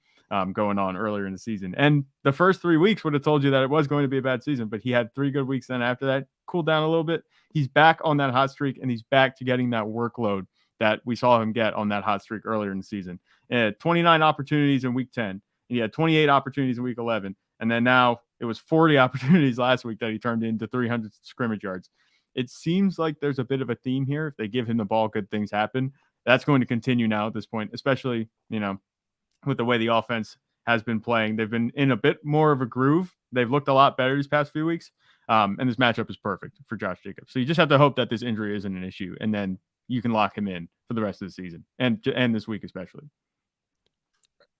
going on earlier in the season. And the first 3 weeks would have told you that it was going to be a bad season, but he had 3 good weeks. Then after that, cooled down a little bit. He's back on that hot streak, and he's back to getting that workload that we saw him get on that hot streak earlier in the season. 29 opportunities in week 10. And he had 28 opportunities in week 11. And then now it was 40 opportunities last week that he turned into 300 scrimmage yards. It seems like there's a bit of a theme here. If they give him the ball, good things happen. That's going to continue now at this point, especially, with the way the offense has been playing. They've been in a bit more of a groove. They've looked a lot better these past few weeks. And this matchup is perfect for Josh Jacobs. So you just have to hope that this injury isn't an issue, and then you can lock him in for the rest of the season and this week especially.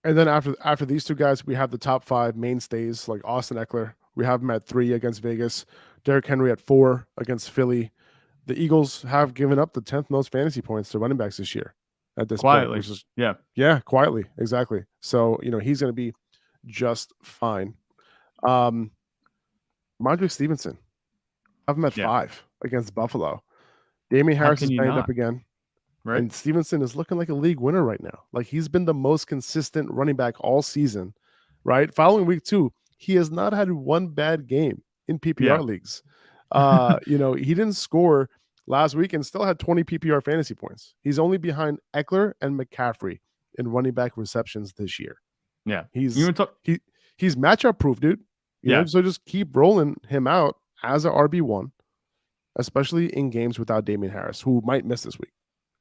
And then after these 2 guys, we have the top 5 mainstays like Austin Eckler. We have him at 3 against Vegas. Derrick Henry at 4 against Philly. The Eagles have given up the 10th most fantasy points to running backs this year at this quietly. point. Quietly. Exactly. So, he's going to be just fine. Rhamondre Stevenson. I have him at 5 against Buffalo. Damian Harris is banged up again. Right. And Stevenson is looking like a league winner right now. Like he's been the most consistent running back all season, right? Following week 2, he has not had one bad game in PPR leagues. He didn't score last week and still had 20 PPR fantasy points. He's only behind Eckler and McCaffrey in running back receptions this year. Yeah. he's matchup proof, dude. You know, Yeah. so just keep rolling him out as a RB1, especially in games without Damian Harris, who might miss this week.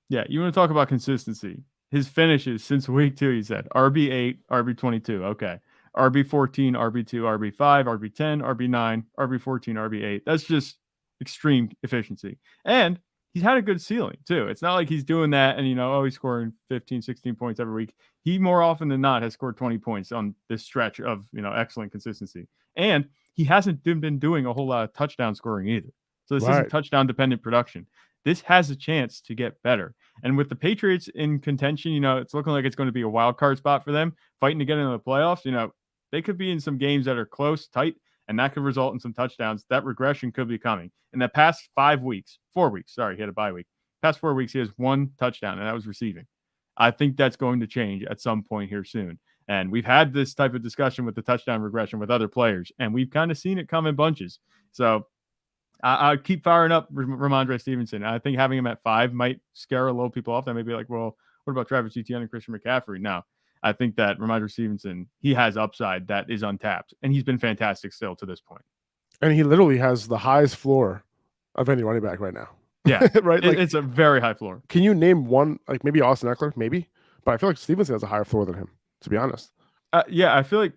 Yeah, you want to talk about consistency. His finishes since week 2, he said RB8, RB22. Okay. RB14, RB2, RB5, RB10, RB9, RB14, RB8. That's just extreme efficiency. And he's had a good ceiling, too. It's not like he's doing that and, he's scoring 15, 16 points every week. He more often than not has scored 20 points on this stretch of, excellent consistency. And he hasn't been doing a whole lot of touchdown scoring either. So this isn't touchdown dependent production. This has a chance to get better. And with the Patriots in contention, it's looking like it's going to be a wild card spot for them, fighting to get into the playoffs. They could be in some games that are close, tight, and that could result in some touchdowns. That regression could be coming. In the past 4 weeks, he had a bye week. Past 4 weeks, he has 1 touchdown, and that was receiving. I think that's going to change at some point here soon. And we've had this type of discussion with the touchdown regression with other players, and we've kind of seen it come in bunches. So I keep firing up Rhamondre Stevenson. I think having him at 5 might scare a little people off. They may be like, well, what about Travis Etienne and Christian McCaffrey? No, I think that Rhamondre Stevenson, he has upside that is untapped, and he's been fantastic still to this point. And he literally has the highest floor of any running back right now. Yeah, right. It's a very high floor. Can you name one, like maybe Austin Eckler, maybe? But I feel like Stevenson has a higher floor than him, to be honest. Yeah, I feel like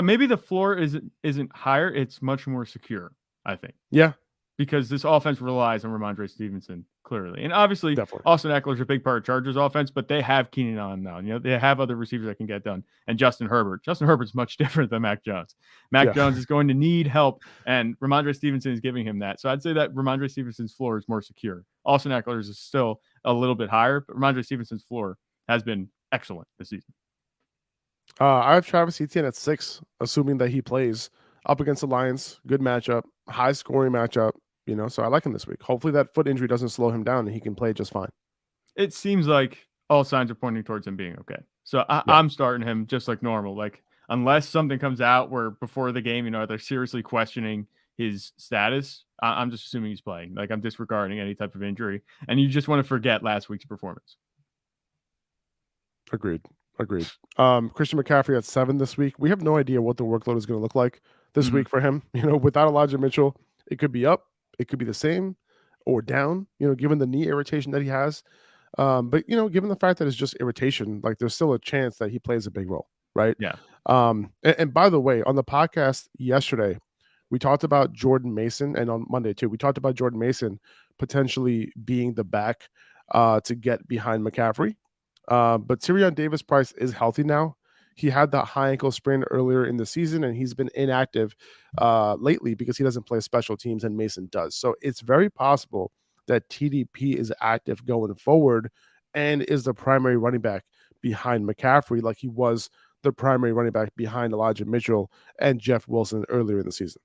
maybe the floor isn't higher. It's much more secure, I think. Yeah. Because this offense relies on Rhamondre Stevenson, clearly. And obviously, Austin Eckler is a big part of Chargers offense, but they have Keenan Allen now. They have other receivers that can get done. And Justin Herbert. Justin Herbert's much different than Mac Jones. Mac Jones is going to need help, and Rhamondre Stevenson is giving him that. So I'd say that Rhamondre Stevenson's floor is more secure. Austin Eckler's is still a little bit higher, but Rhamondre Stevenson's floor has been excellent this season. I have Travis Etienne at 6, assuming that he plays up against the Lions. Good matchup, high scoring matchup. So I like him this week. Hopefully that foot injury doesn't slow him down and he can play just fine. It seems like all signs are pointing towards him being okay. So I'm starting him just like normal. Like, unless something comes out where before the game, they're seriously questioning his status, I'm just assuming he's playing. Like, I'm disregarding any type of injury. And you just want to forget last week's performance. Agreed. Christian McCaffrey at 7 this week. We have no idea what the workload is going to look like this week for him. Without Elijah Mitchell, it could be up. It could be the same or down, given the knee irritation that he has. But, given the fact that it's just irritation, like there's still a chance that he plays a big role, right? Yeah. And by the way, on the podcast yesterday, we talked about Jordan Mason, and on Monday too, we talked about Jordan Mason potentially being the back to get behind McCaffrey. But Tyrion Davis-Price is healthy now. He had that high ankle sprain earlier in the season, and he's been inactive lately because he doesn't play special teams and Mason does. So it's very possible that TDP is active going forward and is the primary running back behind McCaffrey, like he was the primary running back behind Elijah Mitchell and Jeff Wilson earlier in the season.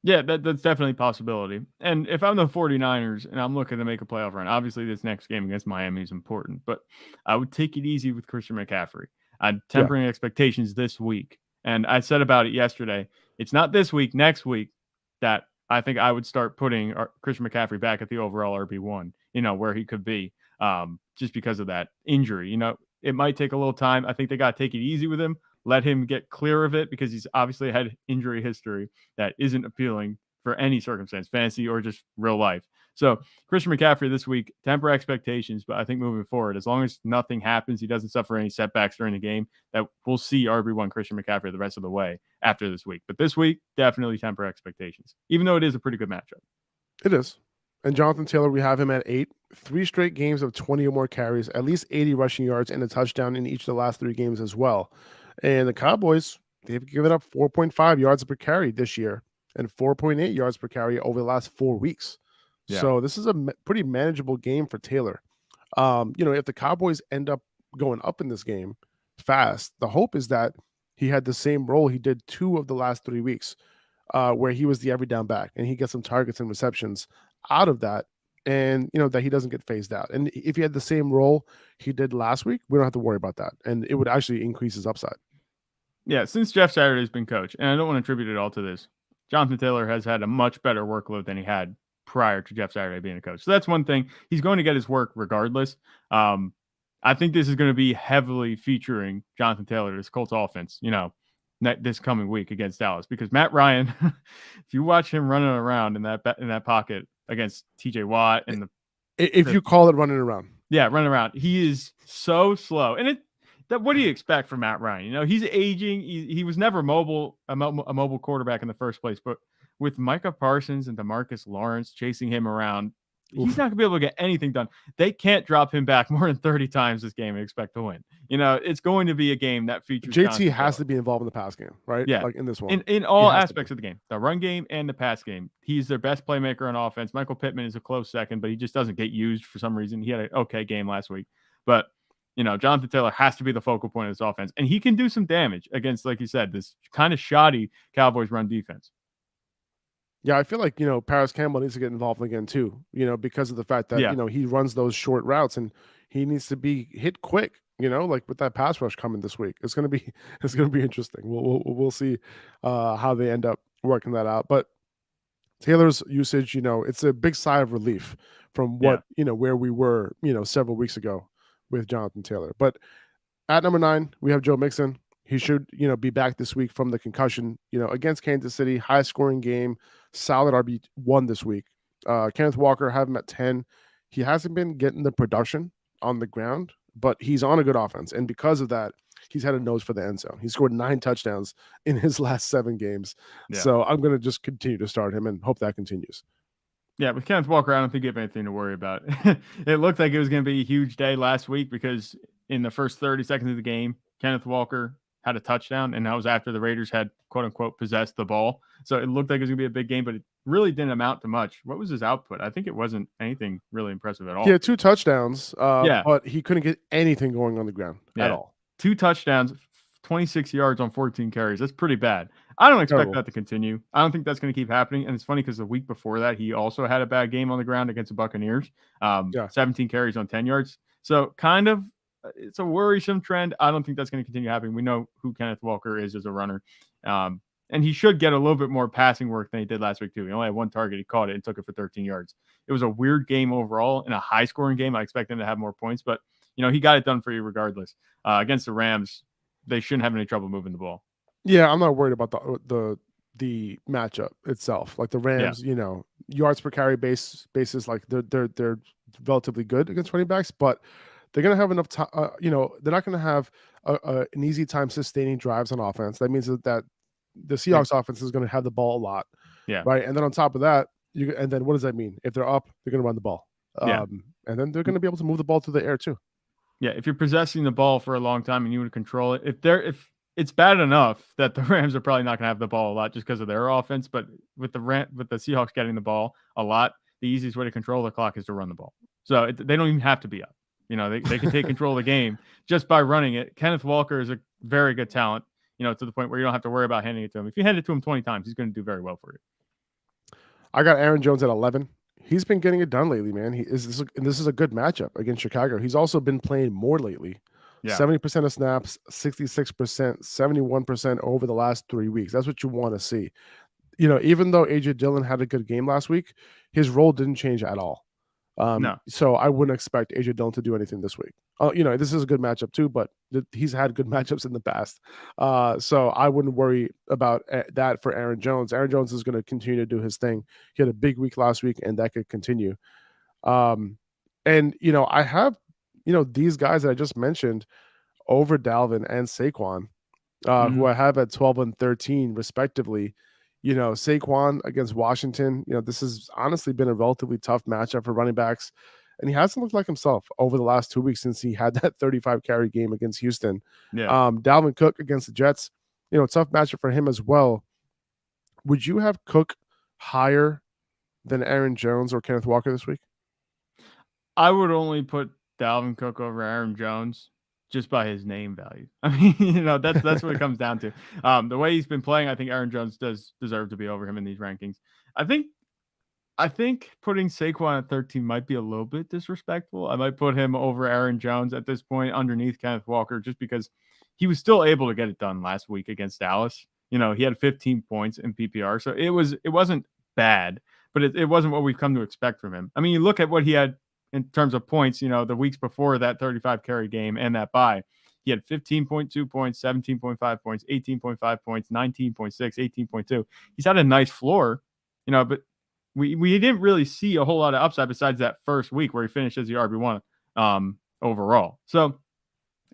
Yeah, that's definitely a possibility. And if I'm the 49ers and I'm looking to make a playoff run, obviously this next game against Miami is important, but I would take it easy with Christian McCaffrey. I'm tempering expectations this week. And I said about it yesterday. It's not this week, next week, that I think I would start putting Christian McCaffrey back at the overall RB1, where he could be, just because of that injury. It might take a little time. I think they got to take it easy with him, let him get clear of it, because he's obviously had injury history that isn't appealing for any circumstance, fantasy or just real life. So Christian McCaffrey this week, temper expectations, but I think moving forward, as long as nothing happens, he doesn't suffer any setbacks during the game, that we'll see RB1 Christian McCaffrey the rest of the way after this week. But this week, definitely temper expectations, even though it is a pretty good matchup. It is. And Jonathan Taylor, we have him at 8. 3 straight games of 20 or more carries, at least 80 rushing yards, and a touchdown in each of the last 3 games as well. And the Cowboys, they've given up 4.5 yards per carry this year and 4.8 yards per carry over the last 4 weeks. Yeah. So this is a pretty manageable game for Taylor. If the Cowboys end up going up in this game fast, the hope is that he had the same role he did 2 of the last 3 weeks, where he was the every down back and he gets some targets and receptions out of that, and that he doesn't get phased out. And if he had the same role he did last week, we don't have to worry about that, and it would actually increase his upside. Yeah, since Jeff Saturday's been coach, and I don't want to attribute it all to this, Jonathan Taylor has had a much better workload than he had prior to Jeff Saturday being a coach. So that's one thing. He's going to get his work regardless. I think this is going to be heavily featuring Jonathan Taylor, this Colts offense. this coming week against Dallas, because Matt Ryan, if you watch him running around in that pocket against TJ Watt and if you call it running around. Yeah, running around. He is so slow. And what do you expect from Matt Ryan? You know, he's aging. He was never a mobile quarterback in the first place. But with Micah Parsons and DeMarcus Lawrence chasing him around, he's not going to be able to get anything done. They can't drop him back more than 30 times this game and expect to win. You know, it's going to be a game that features JT has to be involved in the pass game, right? Yeah. Like in this one. In all aspects of the game, the run game and the pass game. He's their best playmaker on offense. Michael Pittman is a close second, but he just doesn't get used for some reason. He had an okay game last week. But, you know, Jonathan Taylor has to be the focal point of this offense. And he can do some damage against, like you said, this kind of shoddy Cowboys run defense. Yeah, I feel like, you know, Paris Campbell needs to get involved again too, you know, because of the fact that, you know, he runs those short routes and he needs to be hit quick, you know, like with that pass rush coming this week. It's going to be interesting. We'll see how they end up working that out. But Taylor's usage, you know, it's a big sigh of relief from what, you know, where we were, you know, several weeks ago with Jonathan Taylor. But at number 9, we have Joe Mixon. He should, you know, be back this week from the concussion, you know, against Kansas City, high scoring game, solid RB1 this week. Kenneth Walker, have him at 10. He hasn't been getting the production on the ground, but he's on a good offense. And because of that, he's had a nose for the end zone. He scored 9 touchdowns in his last 7 games. Yeah. So I'm going to just continue to start him and hope that continues. Yeah, with Kenneth Walker, I don't think you have anything to worry about. It looked like it was going to be a huge day last week because in the first 30 seconds of the game, Kenneth Walker had a touchdown, and that was after the Raiders had, quote-unquote, possessed the ball. So it looked like it was going to be a big game, but it really didn't amount to much. What was his output? I think it wasn't anything really impressive at all. He had 2 touchdowns, but he couldn't get anything going on the ground at all. 2 touchdowns, 26 yards on 14 carries. That's pretty bad. I don't expect that to continue. I don't think that's going to keep happening. And it's funny because the week before that, he also had a bad game on the ground against the Buccaneers. 17 carries on 10 yards. So kind of, it's a worrisome trend. I don't think that's going to continue happening. We know who Kenneth Walker is as a runner. And he should get a little bit more passing work than he did last week, too. He only had 1 target. He caught it and took it for 13 yards. It was a weird game overall. In a high-scoring game, I expect him to have more points. But, you know, he got it done for you regardless. Against the Rams, they shouldn't have any trouble moving the ball. Yeah, I'm not worried about the matchup itself. Like the Rams, you know, yards per carry basis, like they're relatively good against running backs, but they're going to have enough time, you know, they're not going to have an easy time sustaining drives on offense. That means that the Seahawks offense is going to have the ball a lot. Yeah. Right. And then on top of that, and then what does that mean? If they're up, they're going to run the ball. And then they're going to be able to move the ball through the air too. Yeah. If you're possessing the ball for a long time and you would control it, if it's bad enough that the Rams are probably not going to have the ball a lot just because of their offense, but with the Seahawks getting the ball a lot, the easiest way to control the clock is to run the ball. So they don't even have to be up. You know, they can take control of the game just by running it. Kenneth Walker is a very good talent, you know, to the point where you don't have to worry about handing it to him. If you hand it to him 20 times, he's going to do very well for you. I got Aaron Jones at 11. He's been getting it done lately, man. This is a good matchup against Chicago. He's also been playing more lately. Yeah. 70% of snaps, 66%, 71% over the last 3 weeks. That's what you want to see. You know, even though A.J. Dillon had a good game last week, his role didn't change at all. No. So I wouldn't expect A.J. Dillon to do anything this week. You know, this is a good matchup too, but he's had good matchups in the past. So I wouldn't worry about that for Aaron Jones. Aaron Jones is going to continue to do his thing. He had a big week last week, and that could continue. And, you know, I have, you know, these guys that I just mentioned over Dalvin and Saquon, who I have at 12 and 13 respectively. You know, Saquon against Washington, you know, this has honestly been a relatively tough matchup for running backs, and he hasn't looked like himself over the last 2 weeks since he had that 35 carry game against Houston. Yeah. Dalvin Cook against the Jets, you know, tough matchup for him as well. Would you have Cook higher than Aaron Jones or Kenneth Walker this week? I would only put Dalvin Cook over Aaron Jones just by his name value. I mean, you know, that's what it comes down to. The way he's been playing, I think Aaron Jones does deserve to be over him in these rankings. I think putting Saquon at 13 might be a little bit disrespectful. I might put him over Aaron Jones at this point underneath Kenneth Walker, just because he was still able to get it done last week against Dallas. You know, he had 15 points in PPR. So it wasn't bad, but it wasn't what we've come to expect from him. I mean, you look at what he had in terms of points, you know, the weeks before that 35 carry game and that bye, he He had 15.2 points, 17.5 points, 18.5 points, 19.6, 18.2. He's had a nice floor, but we didn't really see a whole lot of upside besides that first week where he finished as the RB1 overall. So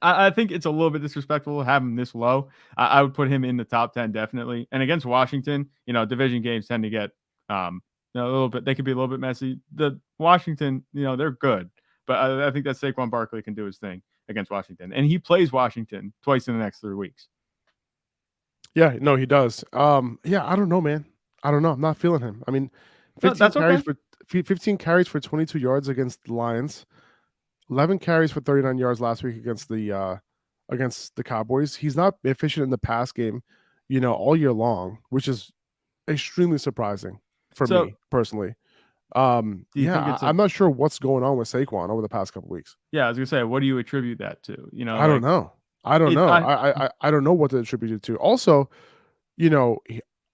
I think it's a little bit disrespectful to have him this low. I would put him in the top 10 definitely. And against Washington, division games tend to get a little bit. They could be a little bit messy. The Washington, they're good, but I think that Saquon Barkley can do his thing against Washington, and he plays Washington twice in the next 3 weeks. Yeah, no, he does. Yeah, I don't know, man. I don't know. I'm not feeling him. I mean, 15 carries for 22 yards against the Lions. 11 carries for 39 yards last week against the Cowboys. He's not efficient in the pass game, all year long, which is extremely surprising for me personally. I'm not sure what's going on with Saquon over the past couple weeks. Yeah, I was gonna say, what do you attribute that to? I don't know. I don't know. I don't know what to attribute it to. Also,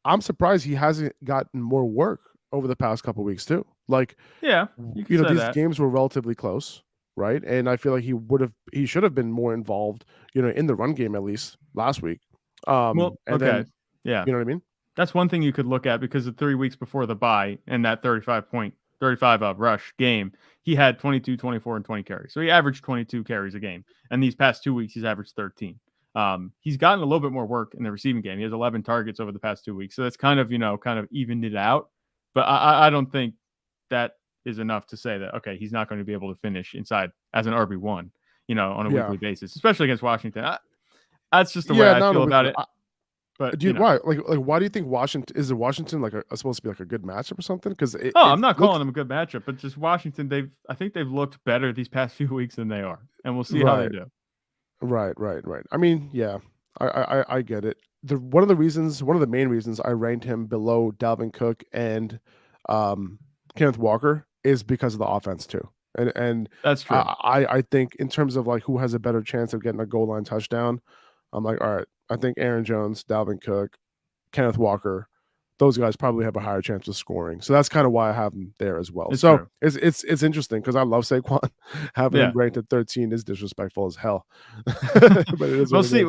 I'm surprised he hasn't gotten more work over the past couple weeks too. Like, yeah, these games were relatively close. Right. And I feel like he should have been more involved, in the run game, at least last week. Then, yeah. You know what I mean? That's one thing you could look at because the 3 weeks before the bye and that 35 rush game, he had 22, 24, and 20 carries. So he averaged 22 carries a game. And these past 2 weeks, he's averaged 13. He's gotten a little bit more work in the receiving game. He has 11 targets over the past 2 weeks. So that's kind of evened it out. But I don't think that is enough to say that, okay, he's not going to be able to finish inside as an RB1, on a weekly basis, especially against Washington. That's just the way I feel about it. But why? Why do you think Washington is Washington supposed to be like a good matchup or something? Because I'm not calling them a good matchup, but just Washington, I think they've looked better these past few weeks than they are, and we'll see how they do. Right. I mean, yeah, I get it. One of the main reasons I ranked him below Dalvin Cook and Kenneth Walker is because of the offense too. And that's true. I think in terms of who has a better chance of getting a goal line touchdown, I'm like, all right, I think Aaron Jones, Dalvin Cook, Kenneth Walker, those guys probably have a higher chance of scoring. So that's kind of why I have them there as well. It's interesting because I love Saquon. Having him ranked at 13 is disrespectful as hell. But we'll see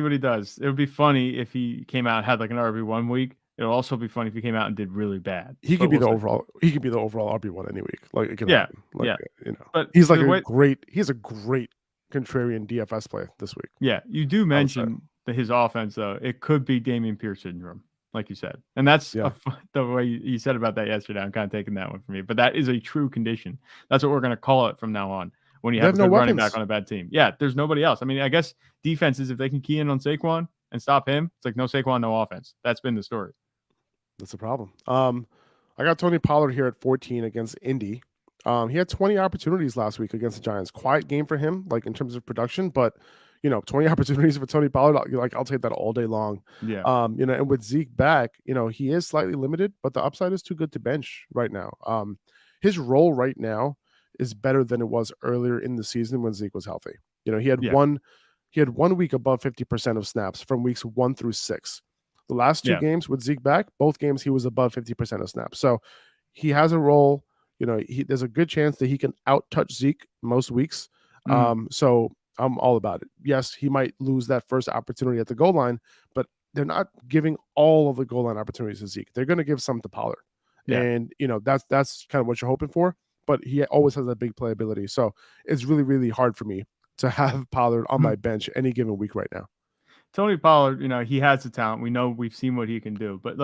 what he does. It would be funny if he came out and had an RB1 week. It'll also be funny if he came out and did really bad. He could be the overall RB1 any week. It can happen. But he's he's a great contrarian DFS play this week. Yeah, you do mention his offense though. It could be Dameon Pierce syndrome, like you said, and that's the way you said about that yesterday. I'm kind of taking that one from you, but that is a true condition. That's what we're going to call it from now on. When you have a good running back on a bad team, there's nobody else. I mean, I guess defenses, if they can key in on Saquon and stop him, it's like no Saquon, no offense. That's been the story. That's the problem. I got Tony Pollard here at 14 against Indy. He had 20 opportunities last week against the Giants. Quiet game for him, in terms of production, but 20 opportunities for Tony Pollard, I'll take that all day long. Yeah. And with Zeke back, he is slightly limited, but the upside is too good to bench right now. His role right now is better than it was earlier in the season when Zeke was healthy. He had one week above 50% of snaps from weeks 1 through 6. The last 2 games with Zeke back, both games he was above 50% of snaps. So he has a role. There's a good chance that he can out-touch Zeke most weeks. So I'm all about it. Yes, he might lose that first opportunity at the goal line, but they're not giving all of the goal line opportunities to Zeke. They're going to give some to Pollard. Yeah. And, that's kind of what you're hoping for. But he always has that big playability. So it's really, really hard for me to have Pollard on my bench any given week right now. Tony Pollard, he has the talent. We've seen what he can do. But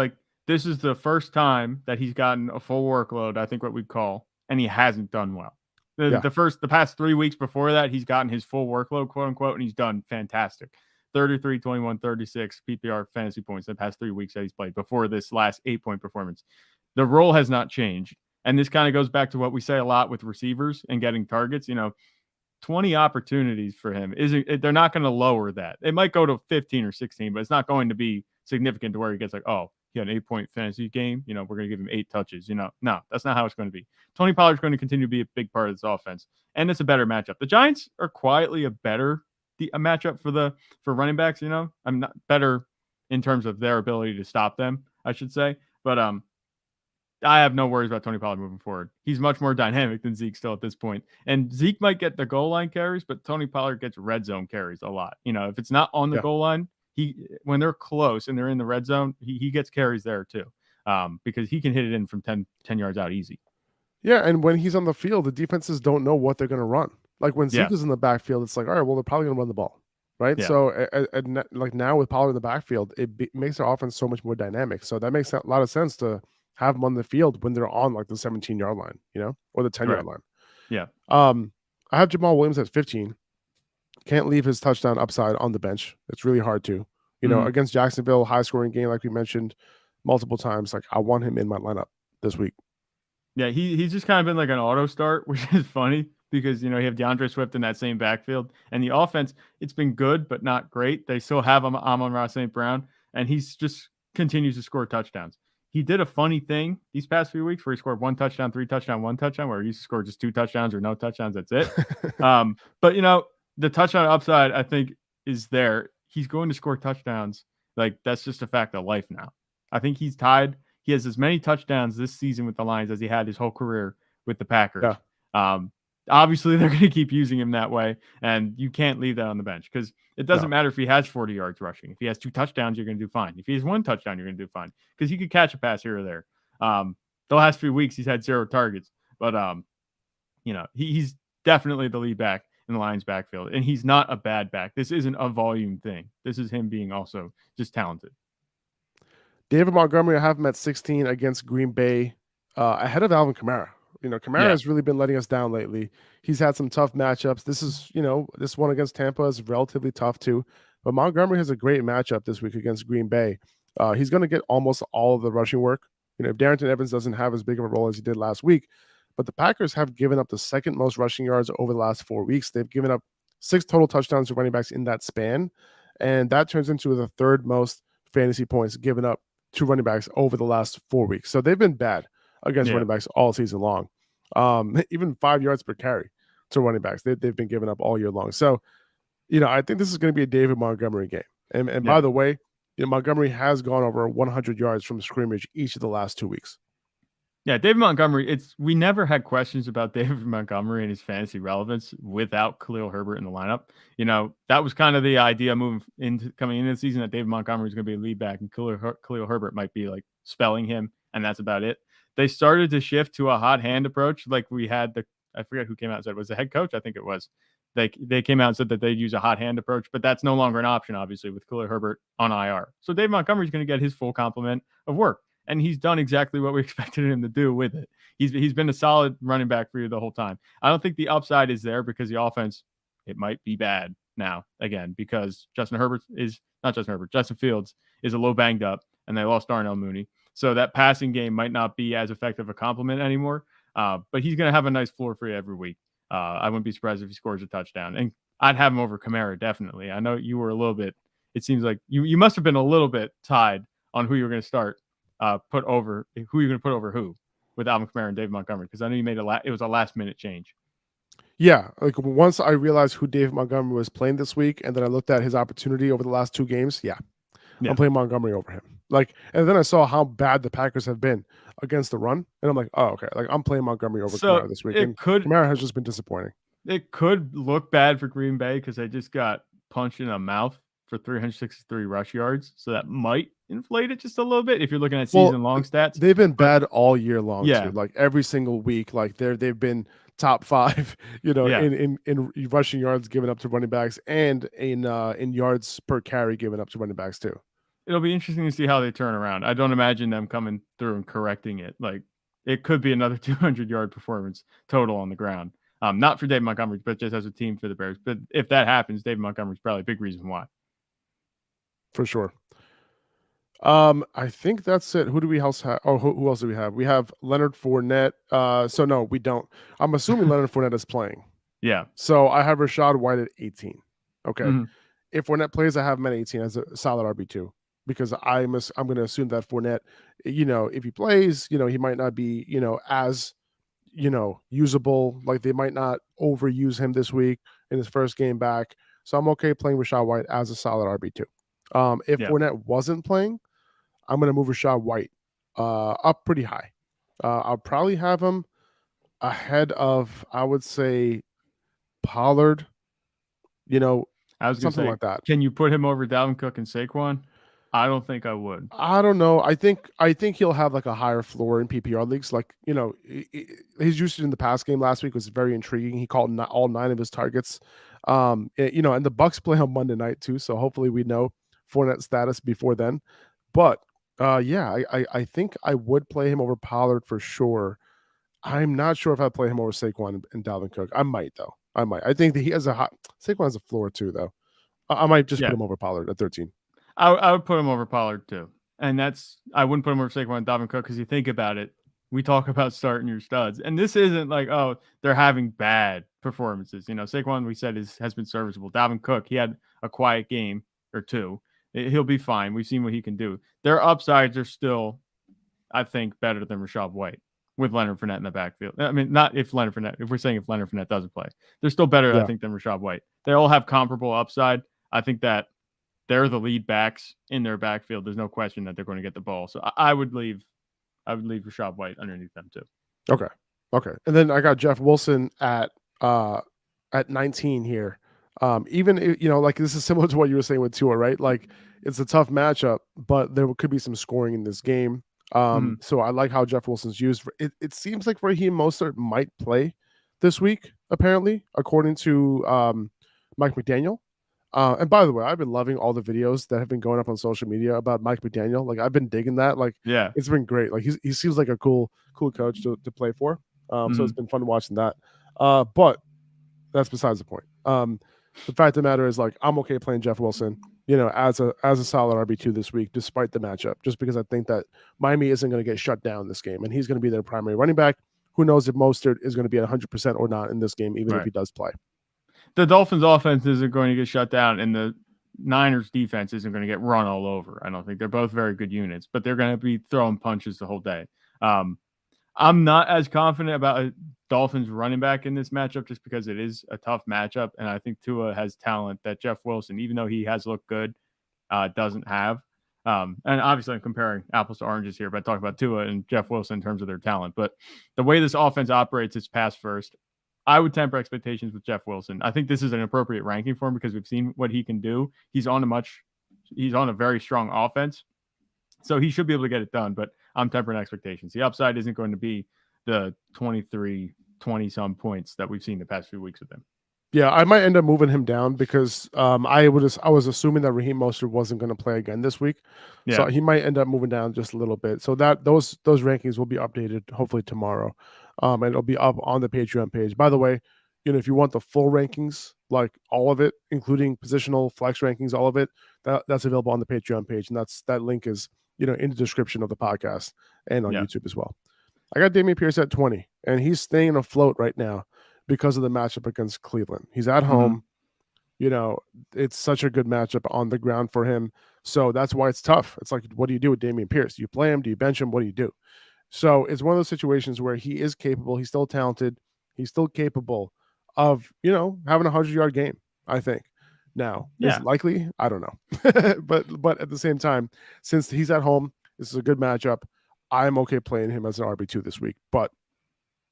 this is the first time that he's gotten a full workload, I think what we'd call, and he hasn't done well. The past 3 weeks before that, he's gotten his full workload, quote unquote, and he's done fantastic. 33, 21, 36 PPR fantasy points in the past 3 weeks that he's played before this last 8-point performance. The role has not changed. And this kind of goes back to what we say a lot with receivers and getting targets. 20 opportunities for him they're not going to lower that. It might go to 15 or 16, but it's not going to be significant to where he gets he had an 8-point fantasy game. We're going to give him 8 touches. No, that's not how it's going to be. Tony Pollard's going to continue to be a big part of this offense, and it's a better matchup. The Giants are quietly a matchup for running backs. I'm not better in terms of their ability to stop them, I should say. But I have no worries about Tony Pollard moving forward. He's much more dynamic than Zeke still at this point. And Zeke might get the goal line carries, but Tony Pollard gets red zone carries a lot. If it's not on the goal line, when they're close and they're in the red zone, he gets carries there too, because he can hit it in from 10 yards out easy. Yeah, and when he's on the field, the defenses don't know what they're going to run. Like when Zeke is in the backfield, it's like, all right, well, they're probably going to run the ball, right? Yeah. So, like now with Pollard in the backfield, it makes their offense so much more dynamic. So that makes a lot of sense to have them on the field when they're on like the 17-yard line, or the 10-yard line. Yeah. I have Jamaal Williams at 15. Can't leave his touchdown upside on the bench. It's really hard to, against Jacksonville, high scoring game like we mentioned multiple times. Like I want him in my lineup this week. Yeah, he's just kind of been like an auto start, which is funny because, you have DeAndre Swift in that same backfield. And the offense, it's been good, but not great. They still have Amon-Ra St. Brown, and he's just continues to score touchdowns. He did a funny thing these past few weeks where he scored 1 touchdown, 3 touchdown, 1 touchdown, where he used to score just 2 touchdowns or no touchdowns. That's it. But, the touchdown upside, I think, is there. He's going to score touchdowns. Like, that's just a fact of life now. I think he's tied. He has as many touchdowns this season with the Lions as he had his whole career with the Packers. Yeah. Obviously, they're going to keep using him that way, and you can't leave that on the bench because it doesn't matter if he has 40 yards rushing. If he has 2 touchdowns, you're going to do fine. If he has 1 touchdown, you're going to do fine because he could catch a pass here or there. The last few weeks, he's had 0 targets, but he's definitely the lead back in the Lions backfield, and he's not a bad back. This isn't a volume thing. This is him being also just talented. David Montgomery, I have him at 16 against Green Bay, ahead of Alvin Kamara. Kamara has really been letting us down lately. He's had some tough matchups. This is, this one against Tampa is relatively tough too. But Montgomery has a great matchup this week against Green Bay. He's going to get almost all of the rushing work. If Darrington Evans doesn't have as big of a role as he did last week, but the Packers have given up the 2nd most rushing yards over the last 4 weeks. They've given up 6 total touchdowns to running backs in that span, and that turns into the 3rd most fantasy points given up to running backs over the last 4 weeks. So they've been bad against running backs all season long. Even 5 yards per carry to running backs. They've been giving up all year long. So, I think this is going to be a David Montgomery game. And by the way, Montgomery has gone over 100 yards from scrimmage each of the last 2 weeks. Yeah, David Montgomery, we never had questions about David Montgomery and his fantasy relevance without Khalil Herbert in the lineup. That was kind of the idea coming into the season, that David Montgomery is going to be a lead back and Khalil Herbert might be like spelling him, and that's about it. They started to shift to a hot hand approach. Like we had I forget who came out and said it was the head coach. I think it was. They came out and said that they'd use a hot hand approach, but that's no longer an option, obviously, with Khalil Herbert on IR. So David Montgomery is going to get his full complement of work. And he's done exactly what we expected him to do with it. He's been a solid running back for you the whole time. I don't think the upside is there because the offense, it might be bad now again because Justin Fields is a little banged up and they lost Darnell Mooney. So that passing game might not be as effective a compliment anymore. But he's going to have a nice floor for you every week. I wouldn't be surprised if he scores a touchdown. And I'd have him over Kamara, definitely. I know you were a little bit, it seems like you must have been a little bit tied on who you were going to start. Put over who you're going to put over who with Alvin Kamara and David Montgomery, because I know you made it was a last minute change. Yeah, like once I realized who David Montgomery was playing this week, and then I looked at his opportunity over the last 2 games. I'm playing Montgomery over him. And then I saw how bad the Packers have been against the run, and I'm like, oh, okay. Like I'm playing Montgomery over Kamara this week. And Kamara has just been disappointing. It could look bad for Green Bay because they just got punched in the mouth for 363 rush yards, so that might inflate it just a little bit if you're looking at season-long stats. They've been bad all year long, too. Like every single week, like they've been top 5, in rushing yards given up to running backs and in yards per carry given up to running backs too. It'll be interesting to see how they turn around. I don't imagine them coming through and correcting it. Like it could be another 200-yard performance total on the ground. Not for David Montgomery, but just as a team for the Bears. But if that happens, David Montgomery's probably a big reason why. For sure. I think that's it. Who do we else have? Oh, who else do we have? We have Leonard Fournette. So no, we don't. I'm assuming Leonard Fournette is playing. Yeah. So I have Rachaad White at 18. Okay. Mm-hmm. If Fournette plays, I have him at 18 as a solid RB2 because I'm going to assume that Fournette, if he plays, he might not be, as, usable. Like they might not overuse him this week in his first game back. So I'm okay playing Rachaad White as a solid RB2. If Fournette wasn't playing, I'm going to move Rachaad White up pretty high I'll probably have him ahead of, I would say, Pollard, I was going to something say, like that. can you put him over Dalvin Cook and Saquon? I don't think I would. I don't know. I think he'll have like a higher floor in PPR leagues. Like, his usage in the pass game last week was very intriguing. He called all 9 of his targets. And the Bucks play on Monday night too, so hopefully we know Fournette's status before then. But I think I would play him over Pollard for sure. I'm not sure if I'd play him over Saquon and Dalvin Cook. I might though. I might. I think that he has Saquon has a floor too though. I might just put him over Pollard at 13. I would put him over Pollard too. And I wouldn't put him over Saquon and Dalvin Cook because you think about it, we talk about starting your studs. And this isn't like, oh, they're having bad performances. Saquon, we said, has been serviceable. Dalvin Cook, he had a quiet game or two. He'll be fine. We've seen what he can do. Their upsides are still, I think, better than Rachaad White with Leonard Fournette in the backfield. I mean, not if Leonard Fournette, if we're saying if Leonard Fournette doesn't play. They're still better, I think, than Rachaad White. They all have comparable upside. I think that they're the lead backs in their backfield. There's no question that they're going to get the ball. So I would leave Rachaad White underneath them too. Okay. And then I got Jeff Wilson at 19 here. Even like this is similar to what you were saying with Tua, right? Like it's a tough matchup, but there could be some scoring in this game. So I like how Jeff Wilson's used. It seems like Raheem Mostert might play this week, apparently, according to Mike McDaniel. And by the way, I've been loving all the videos that have been going up on social media about Mike McDaniel. Like I've been digging that. Like, it's been great. Like he seems like a cool coach to play for. So it's been fun watching that. But that's besides the point. The fact of the matter is, like, I'm okay playing Jeff Wilson, as a solid RB2 this week, despite the matchup, just because I think that Miami isn't going to get shut down this game, and he's going to be their primary running back. Who knows if Mostert is going to be at 100% or not in this game, even if he does play. The Dolphins' offense isn't going to get shut down, and the Niners' defense isn't going to get run all over. I don't think they're both very good units, but they're going to be throwing punches the whole day. I'm not as confident about a Dolphins running back in this matchup just because it is a tough matchup, and I think Tua has talent that Jeff Wilson, even though he has looked good, doesn't have. And obviously I'm comparing apples to oranges here, but talking about Tua and Jeff Wilson in terms of their talent. But the way this offense operates, it's pass first. I would temper expectations with Jeff Wilson. I think this is an appropriate ranking for him because we've seen what he can do. He's on a very strong offense, so he should be able to get it done, but I'm tempering expectations. The upside isn't going to be the 23, 20-some points that we've seen the past few weeks with him. Yeah, I might end up moving him down because I was assuming that Raheem Mostert wasn't going to play again this week. Yeah. So he might end up moving down just a little bit. So that those rankings will be updated hopefully tomorrow. And it'll be up on the Patreon page. By the way, if you want the full rankings, like all of it, including positional flex rankings, all of it, that's available on the Patreon page. And that link is, in the description of the podcast and on YouTube as well. I got Dameon Pierce at 20, and he's staying afloat right now because of the matchup against Cleveland. He's at home. It's such a good matchup on the ground for him. So that's why it's tough. It's like, what do you do with Dameon Pierce? Do you play him? Do you bench him? What do you do? So it's one of those situations where he is capable. He's still talented. He's still capable of, having a 100-yard game, I think. Now, is it likely? I don't know. but at the same time, since he's at home, this is a good matchup. I'm okay playing him as an RB2 this week, but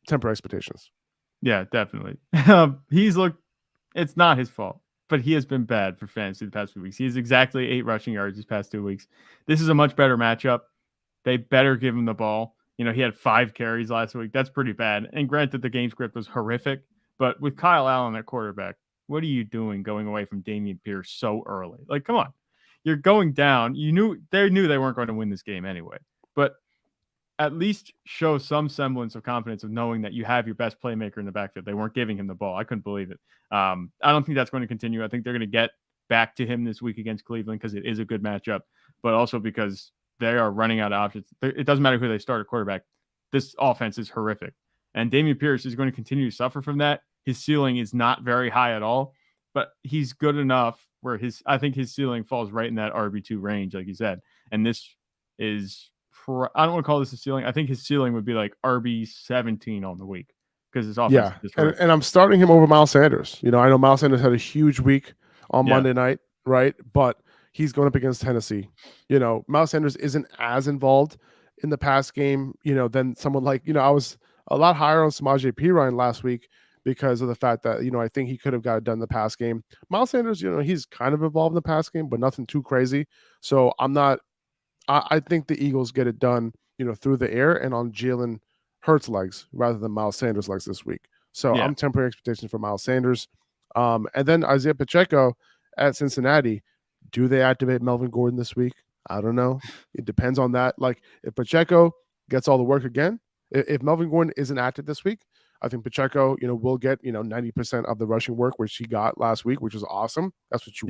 temper expectations. Yeah, definitely. It's not his fault, but he has been bad for fantasy the past few weeks. He has exactly 8 rushing yards these past 2 weeks. This is a much better matchup. They better give him the ball. He had 5 carries last week. That's pretty bad. And granted, the game script was horrific, but with Kyle Allen at quarterback, what are you doing going away from Dameon Pierce so early? Like, come on. You're going down. They knew they weren't going to win this game anyway, but at least show some semblance of confidence of knowing that you have your best playmaker in the backfield. They weren't giving him the ball. I couldn't believe it. I don't think that's going to continue. I think they're going to get back to him this week against Cleveland because it is a good matchup, but also because they are running out of options. It doesn't matter who they start at quarterback. This offense is horrific. And Dameon Pierce is going to continue to suffer from that. His ceiling is not very high at all, but he's good enough where I think his ceiling falls right in that RB2 range, like you said. And this is, I don't want to call this a ceiling. I think his ceiling would be like RB17 on the week because his offense is just and I'm starting him over Miles Sanders. I know Miles Sanders had a huge week on Monday night, right? But he's going up against Tennessee. Miles Sanders isn't as involved in the pass game, than someone like, I was a lot higher on Samaje Perine last week because of the fact that, I think he could have got it done in the pass game. Miles Sanders, he's kind of involved in the pass game, but nothing too crazy. So I think the Eagles get it done, through the air and on Jalen Hurts legs rather than Miles Sanders legs this week. So Yeah. I'm tempering expectations for Miles Sanders. And then Isiah Pacheco at Cincinnati. Do they activate Melvin Gordon this week? I don't know. It depends on that. Like if Pacheco gets all the work again, if Melvin Gordon isn't active this week, I think Pacheco, will get, 90% of the rushing work, which he got last week, which was awesome. That's what you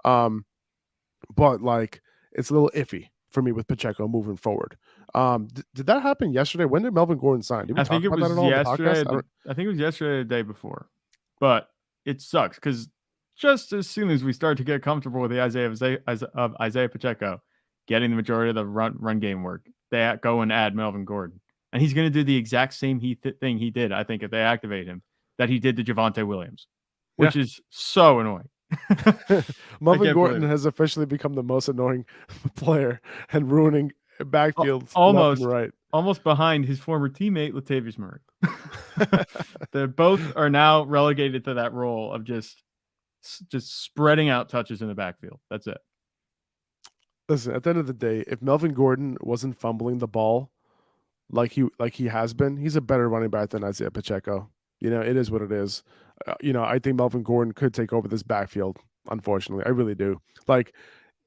want. But like, it's a little iffy for me with Pacheco moving forward. Did that happen yesterday? When did Melvin Gordon sign? Did we talk about that at all yesterday. on the podcast? I think it was yesterday, the day before. But it sucks because just as soon as we start to get comfortable with the Isiah Pacheco getting the majority of the run game work, they go and add Melvin Gordon. And he's going to do the exact same thing he did, I think, if they activate him, that he did to Javonte Williams, which is so annoying. Melvin Gordon has officially become the most annoying player and ruining backfields left and right. Almost behind his former teammate, Latavius Murray. They both are now relegated to that role of just spreading out touches in the backfield. That's it. Listen, at the end of the day, if Melvin Gordon wasn't fumbling the ball like he has been, he's a better running back than Isiah Pacheco. It is what it is. I think Melvin Gordon could take over this backfield, unfortunately. I really do. Like,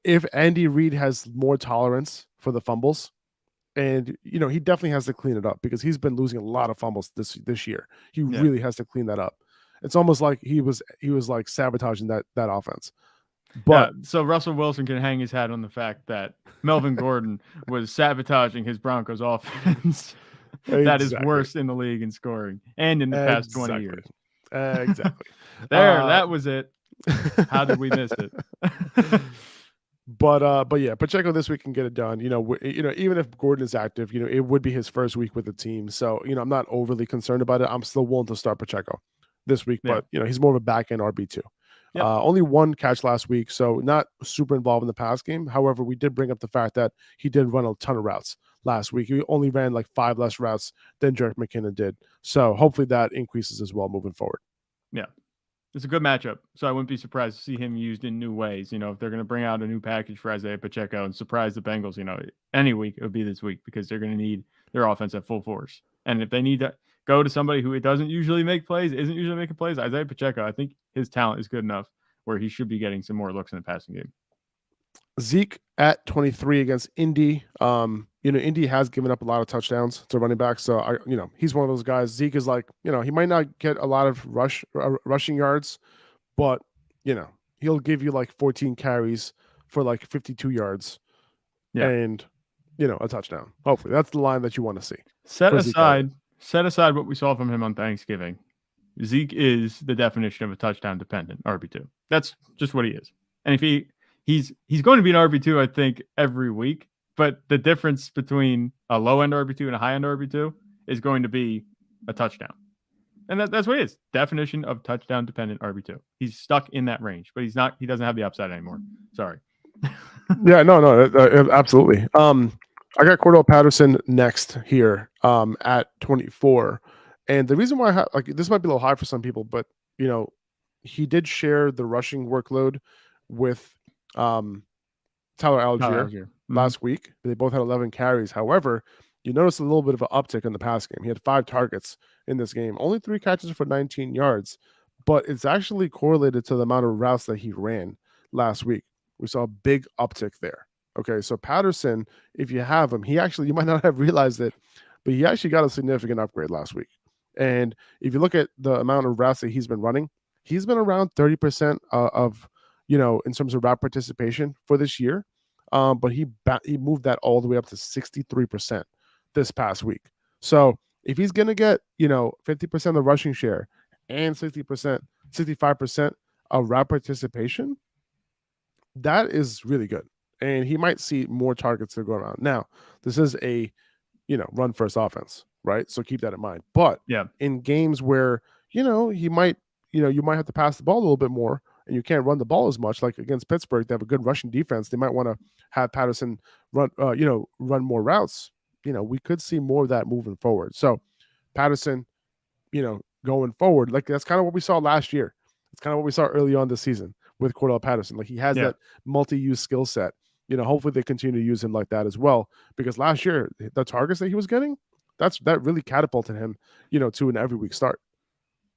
if Andy Reid has more tolerance for the fumbles, and, he definitely has to clean it up because he's been losing a lot of fumbles this year. He really has to clean that up. It's almost like he was like sabotaging that offense. But so Russell Wilson can hang his hat on the fact that Melvin Gordon was sabotaging his Broncos offense. That is worst in the league in scoring and in the past 20 years. Exactly. That was it. How did we miss it? But yeah, Pacheco this week can get it done. Even if Gordon is active, it would be his first week with the team. So, I'm not overly concerned about it. I'm still willing to start Pacheco this week, but he's more of a back end RB2. Yep. Only one catch last week, so not super involved in the pass game. However, we did bring up the fact that he did run a ton of routes last week. He only ran like 5 less routes than Jerick McKinnon did. So hopefully that increases as well moving forward. Yeah. It's a good matchup, so I wouldn't be surprised to see him used in new ways. If they're going to bring out a new package for Isiah Pacheco and surprise the Bengals, any week, it would be this week because they're going to need their offense at full force. And if they need to go to somebody who doesn't usually make plays, isn't usually making plays, Isiah Pacheco, I think his talent is good enough where he should be getting some more looks in the passing game. Zeke at 23 against Indy. Indy has given up a lot of touchdowns to running backs. So he's one of those guys. Zeke is like, he might not get a lot of rushing yards, but he'll give you like 14 carries for like 52 yards and a touchdown. Hopefully that's the line that you want to see. Set aside what we saw from him on Thanksgiving. Zeke is the definition of a touchdown dependent RB2. That's just what he is. And if he's going to be an RB2, I think, every week. But the difference between a low end RB2 and a high end RB2 is going to be a touchdown. And that's what it is. Definition of touchdown dependent RB2. He's stuck in that range, but he doesn't have the upside anymore. Sorry. Yeah, no, absolutely. I got Cordarrelle Patterson next here at 24. And the reason why this might be a little high for some people, but he did share the rushing workload with Tyler Algier last week. They both had 11 carries. However, you notice a little bit of an uptick in the pass game. He had 5 targets in this game, only 3 catches for 19 yards, but it's actually correlated to the amount of routes that he ran last week. We saw a big uptick there. Okay, so Patterson, if you have him, you might not have realized it, but he actually got a significant upgrade last week. And if you look at the amount of routes that he's been running, he's been around 30% of, in terms of route participation for this year. But he moved that all the way up to 63% this past week. So if he's going to get, 50% of the rushing share and 65% of route participation, that is really good. And he might see more targets to go around. Now, this is a, run first offense, right? So keep that in mind. But in games where, he might, you might have to pass the ball a little bit more and you can't run the ball as much, like against Pittsburgh, they have a good rushing defense. They might want to have Patterson run more routes. we could see more of that moving forward. So Patterson, going forward, like that's kind of what we saw last year. It's kind of what we saw early on this season with Cordarrelle Patterson. Like he has that multi-use skill set. Hopefully they continue to use him like that as well. Because last year, the targets that he was getting, that really catapulted him, to an every week start.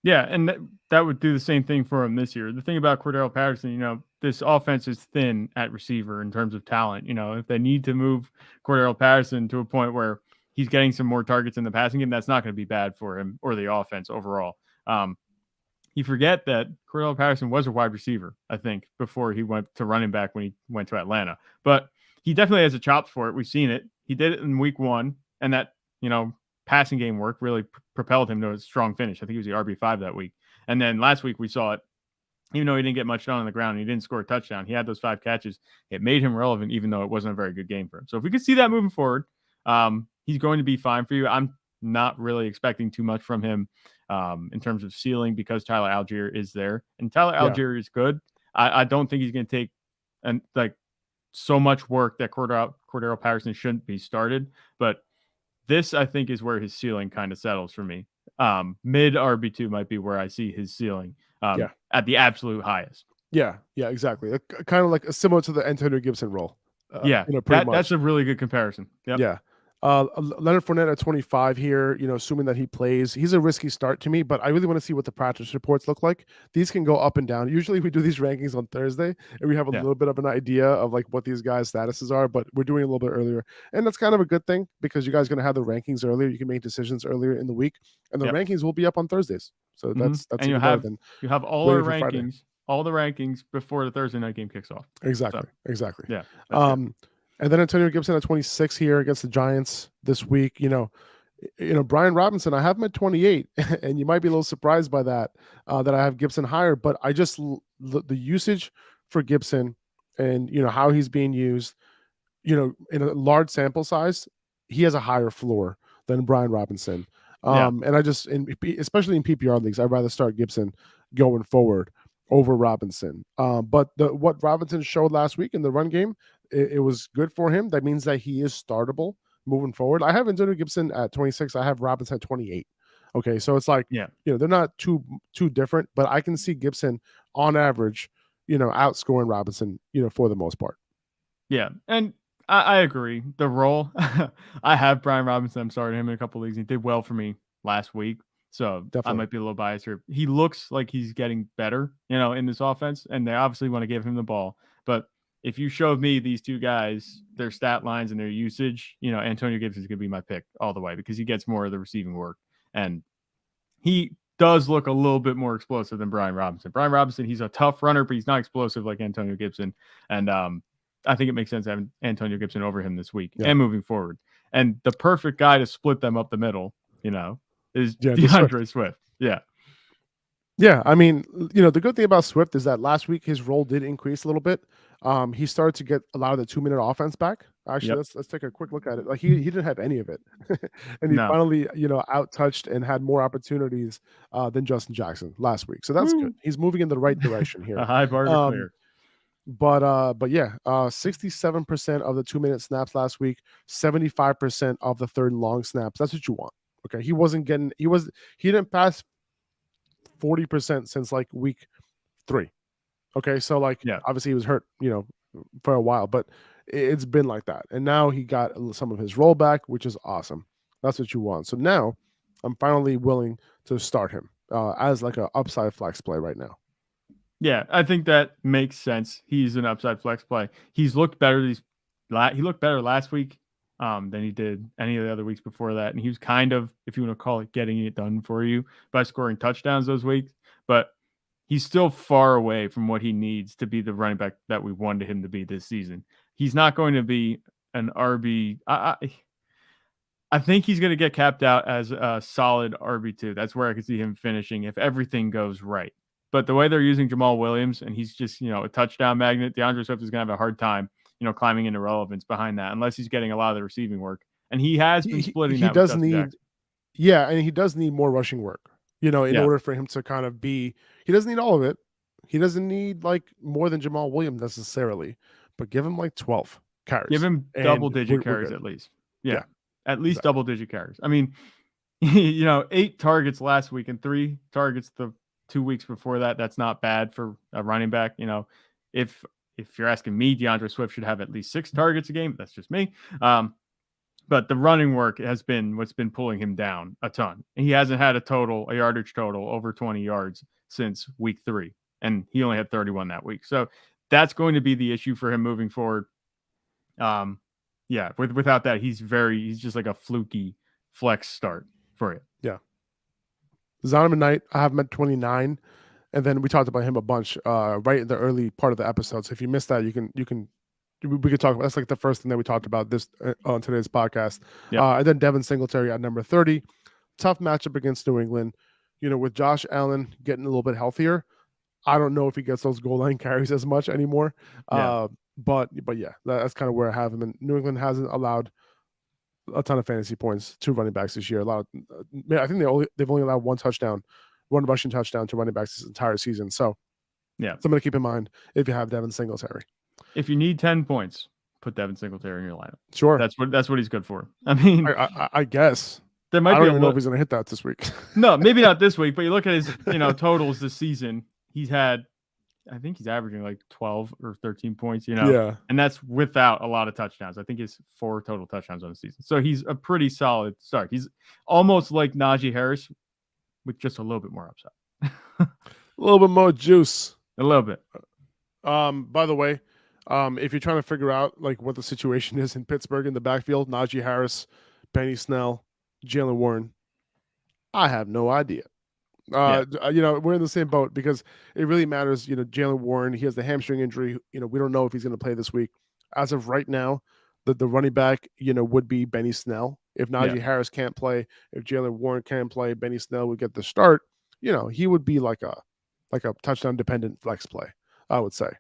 Yeah, and that would do the same thing for him this year. The thing about Cordarrelle Patterson, this offense is thin at receiver in terms of talent. If they need to move Cordarrelle Patterson to a point where he's getting some more targets in the passing game, that's not going to be bad for him or the offense overall. You forget that Cordarrelle Patterson was a wide receiver, I think, before he went to running back when he went to Atlanta. But he definitely has a chops for it. We've seen it. He did it in week 1, and that, passing game work really propelled him to a strong finish. I think he was the RB5 that week. And then last week we saw it, even though he didn't get much done on the ground, and he didn't score a touchdown. He had those 5 catches. It made him relevant, even though it wasn't a very good game for him. So if we could see that moving forward, he's going to be fine for you. I'm not really expecting too much from him in terms of ceiling because Tyler Algier is there. And Tyler Algier is good. I don't think he's going to take so much work that Cordarrelle Patterson shouldn't be started. But this, I think, is where his ceiling kind of settles for me. Mid RB2 might be where I see his ceiling at the absolute highest. Yeah, exactly. Kind of like similar to the Antonio Gibson role. That's a really good comparison. Yep. Yeah. Leonard Fournette at 25 here, assuming that he plays. He's a risky start to me, but I really want to see what the practice reports look like. These can go up and down. Usually we do these rankings on Thursday, and we have a little bit of an idea of like what these guys' statuses are, but we're doing a little bit earlier. And that's kind of a good thing because you guys are going to have the rankings earlier. You can make decisions earlier in the week, and the rankings will be up on Thursdays. So that's and you have all our rankings, all the rankings before the Thursday night game kicks off. Exactly. Yeah. And then Antonio Gibson at 26 here against the Giants this week. Brian Robinson, I have him at 28, and you might be a little surprised by that I have Gibson higher. But I just the usage for Gibson and how he's being used, in a large sample size, he has a higher floor than Brian Robinson. And I just, especially in PPR leagues, I'd rather start Gibson going forward over Robinson. But what Robinson showed last week in the run game, it was good for him. That means that he is startable moving forward. I have Antonio Gibson at 26. I have Robinson at 28. Okay, so it's like, they're not too different, but I can see Gibson on average, outscoring Robinson, for the most part. Yeah, and I agree. The role, I have Brian Robinson. I'm starting him in a couple leagues. He did well for me last week. So definitely. I might be a little biased here. He looks like he's getting better, in this offense, and they obviously want to give him the ball. But if you showed me these two guys, their stat lines and their usage, Antonio Gibson is going to be my pick all the way because he gets more of the receiving work. And he does look a little bit more explosive than Brian Robinson. Brian Robinson, he's a tough runner, but he's not explosive like Antonio Gibson. And I think it makes sense having Antonio Gibson over him this week and moving forward. And the perfect guy to split them up the middle, is DeAndre Swift. Yeah. Yeah, I mean, the good thing about Swift is that last week his role did increase a little bit. He started to get a lot of the 2-minute offense back. Actually, let's take a quick look at it. Like he didn't have any of it, and he finally out-touched and had more opportunities than Justin Jackson last week. So that's good. He's moving in the right direction here. A high bar to clear. But yeah, 67% of the 2-minute snaps last week, 75% of the third and long snaps. That's what you want. Okay, he didn't pass 40% since like week 3. Okay, so obviously he was hurt, for a while, but it's been like that. And now he got some of his rollback, which is awesome. That's what you want. So now I'm finally willing to start him as like an upside flex play right now. Yeah, I think that makes sense. He's an upside flex play. He's looked better. He looked better last week than he did any of the other weeks before that. And he was kind of, if you want to call it, getting it done for you by scoring touchdowns those weeks. But he's still far away from what he needs to be the running back that we wanted him to be this season. He's not going to be an RB. I think he's going to get capped out as a solid RB2. That's where I could see him finishing if everything goes right. But the way they're using Jamaal Williams, and he's just, a touchdown magnet, DeAndre Swift is going to have a hard time, climbing into relevance behind that unless he's getting a lot of the receiving work. And he has been splitting that. He does need, and he does need more rushing work, in order for him to kind of be. He doesn't need all of it. He doesn't need like more than Jamaal Williams necessarily, but give him like 12 carries. Give him double-digit carries at least. Yeah. at least double-digit carries. I mean, 8 targets last week and 3 targets the 2 weeks before that. That's not bad for a running back. If you're asking me, DeAndre Swift should have at least 6 targets a game. That's just me. But the running work has been what's been pulling him down a ton. He hasn't had a yardage total over 20 yards since week 3, and he only had 31 that week. So that's going to be the issue for him moving forward. Without that, he's just like a fluky flex start for you. Yeah. Zonovan Knight, I have him at 29. And then we talked about him a bunch right in the early part of the episode. So if you missed that, we could talk about, that's like the first thing that we talked about this on today's podcast. Yep. And then Devin Singletary at number 30. Tough matchup against New England. With Josh Allen getting a little bit healthier, I don't know if he gets those goal line carries as much anymore. Yeah. But yeah, that's kind of where I have him. And New England hasn't allowed a ton of fantasy points to running backs this year. I think they've only allowed one rushing touchdown to running backs this entire season. So yeah, something to keep in mind if you have Devin Singletary. If you need 10 points, put Devin Singletary in your lineup. Sure, that's what he's good for. I mean, I guess there might I be. don't even know if he's going to hit that this week. No, maybe not this week. But you look at his totals this season. He's had, I think he's averaging like 12 or 13 points. Yeah, and that's without a lot of touchdowns. I think he's 4 total touchdowns on the season. So he's a pretty solid start. He's almost like Najee Harris with just a little bit more upside. A little bit more juice. A little bit. By the way, if you're trying to figure out like what the situation is in Pittsburgh in the backfield, Najee Harris, Benny Snell, Jalen Warren, I have no idea. We're in the same boat because it really matters. Jalen Warren, he has the hamstring injury. We don't know if he's going to play this week. As of right now, the running back, would be Benny Snell. If Najee Harris can't play, if Jalen Warren can't play, Benny Snell would get the start. He would be like a touchdown dependent flex play. I would say,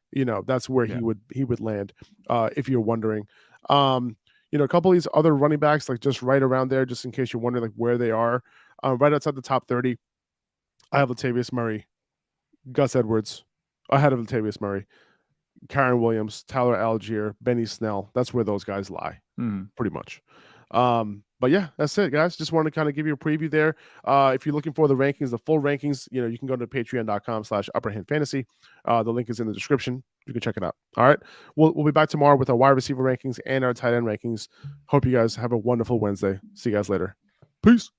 that's where he would land. If you're wondering, a couple of these other running backs, like just right around there, just in case you're wondering like where they are, right outside the top 30. I have Latavius Murray, Gus Edwards, ahead of Latavius Murray, Karen Williams, Tyler Algier, Benny Snell. That's where those guys lie, pretty much. But yeah, that's it, guys. Just wanted to kind of give you a preview there. If you're looking for the rankings, the full rankings, you can go to patreon.com/upperhandfantasy. The link is in the description. You can check it out. All right. We'll be back tomorrow with our wide receiver rankings and our tight end rankings. Hope you guys have a wonderful Wednesday. See you guys later. Peace.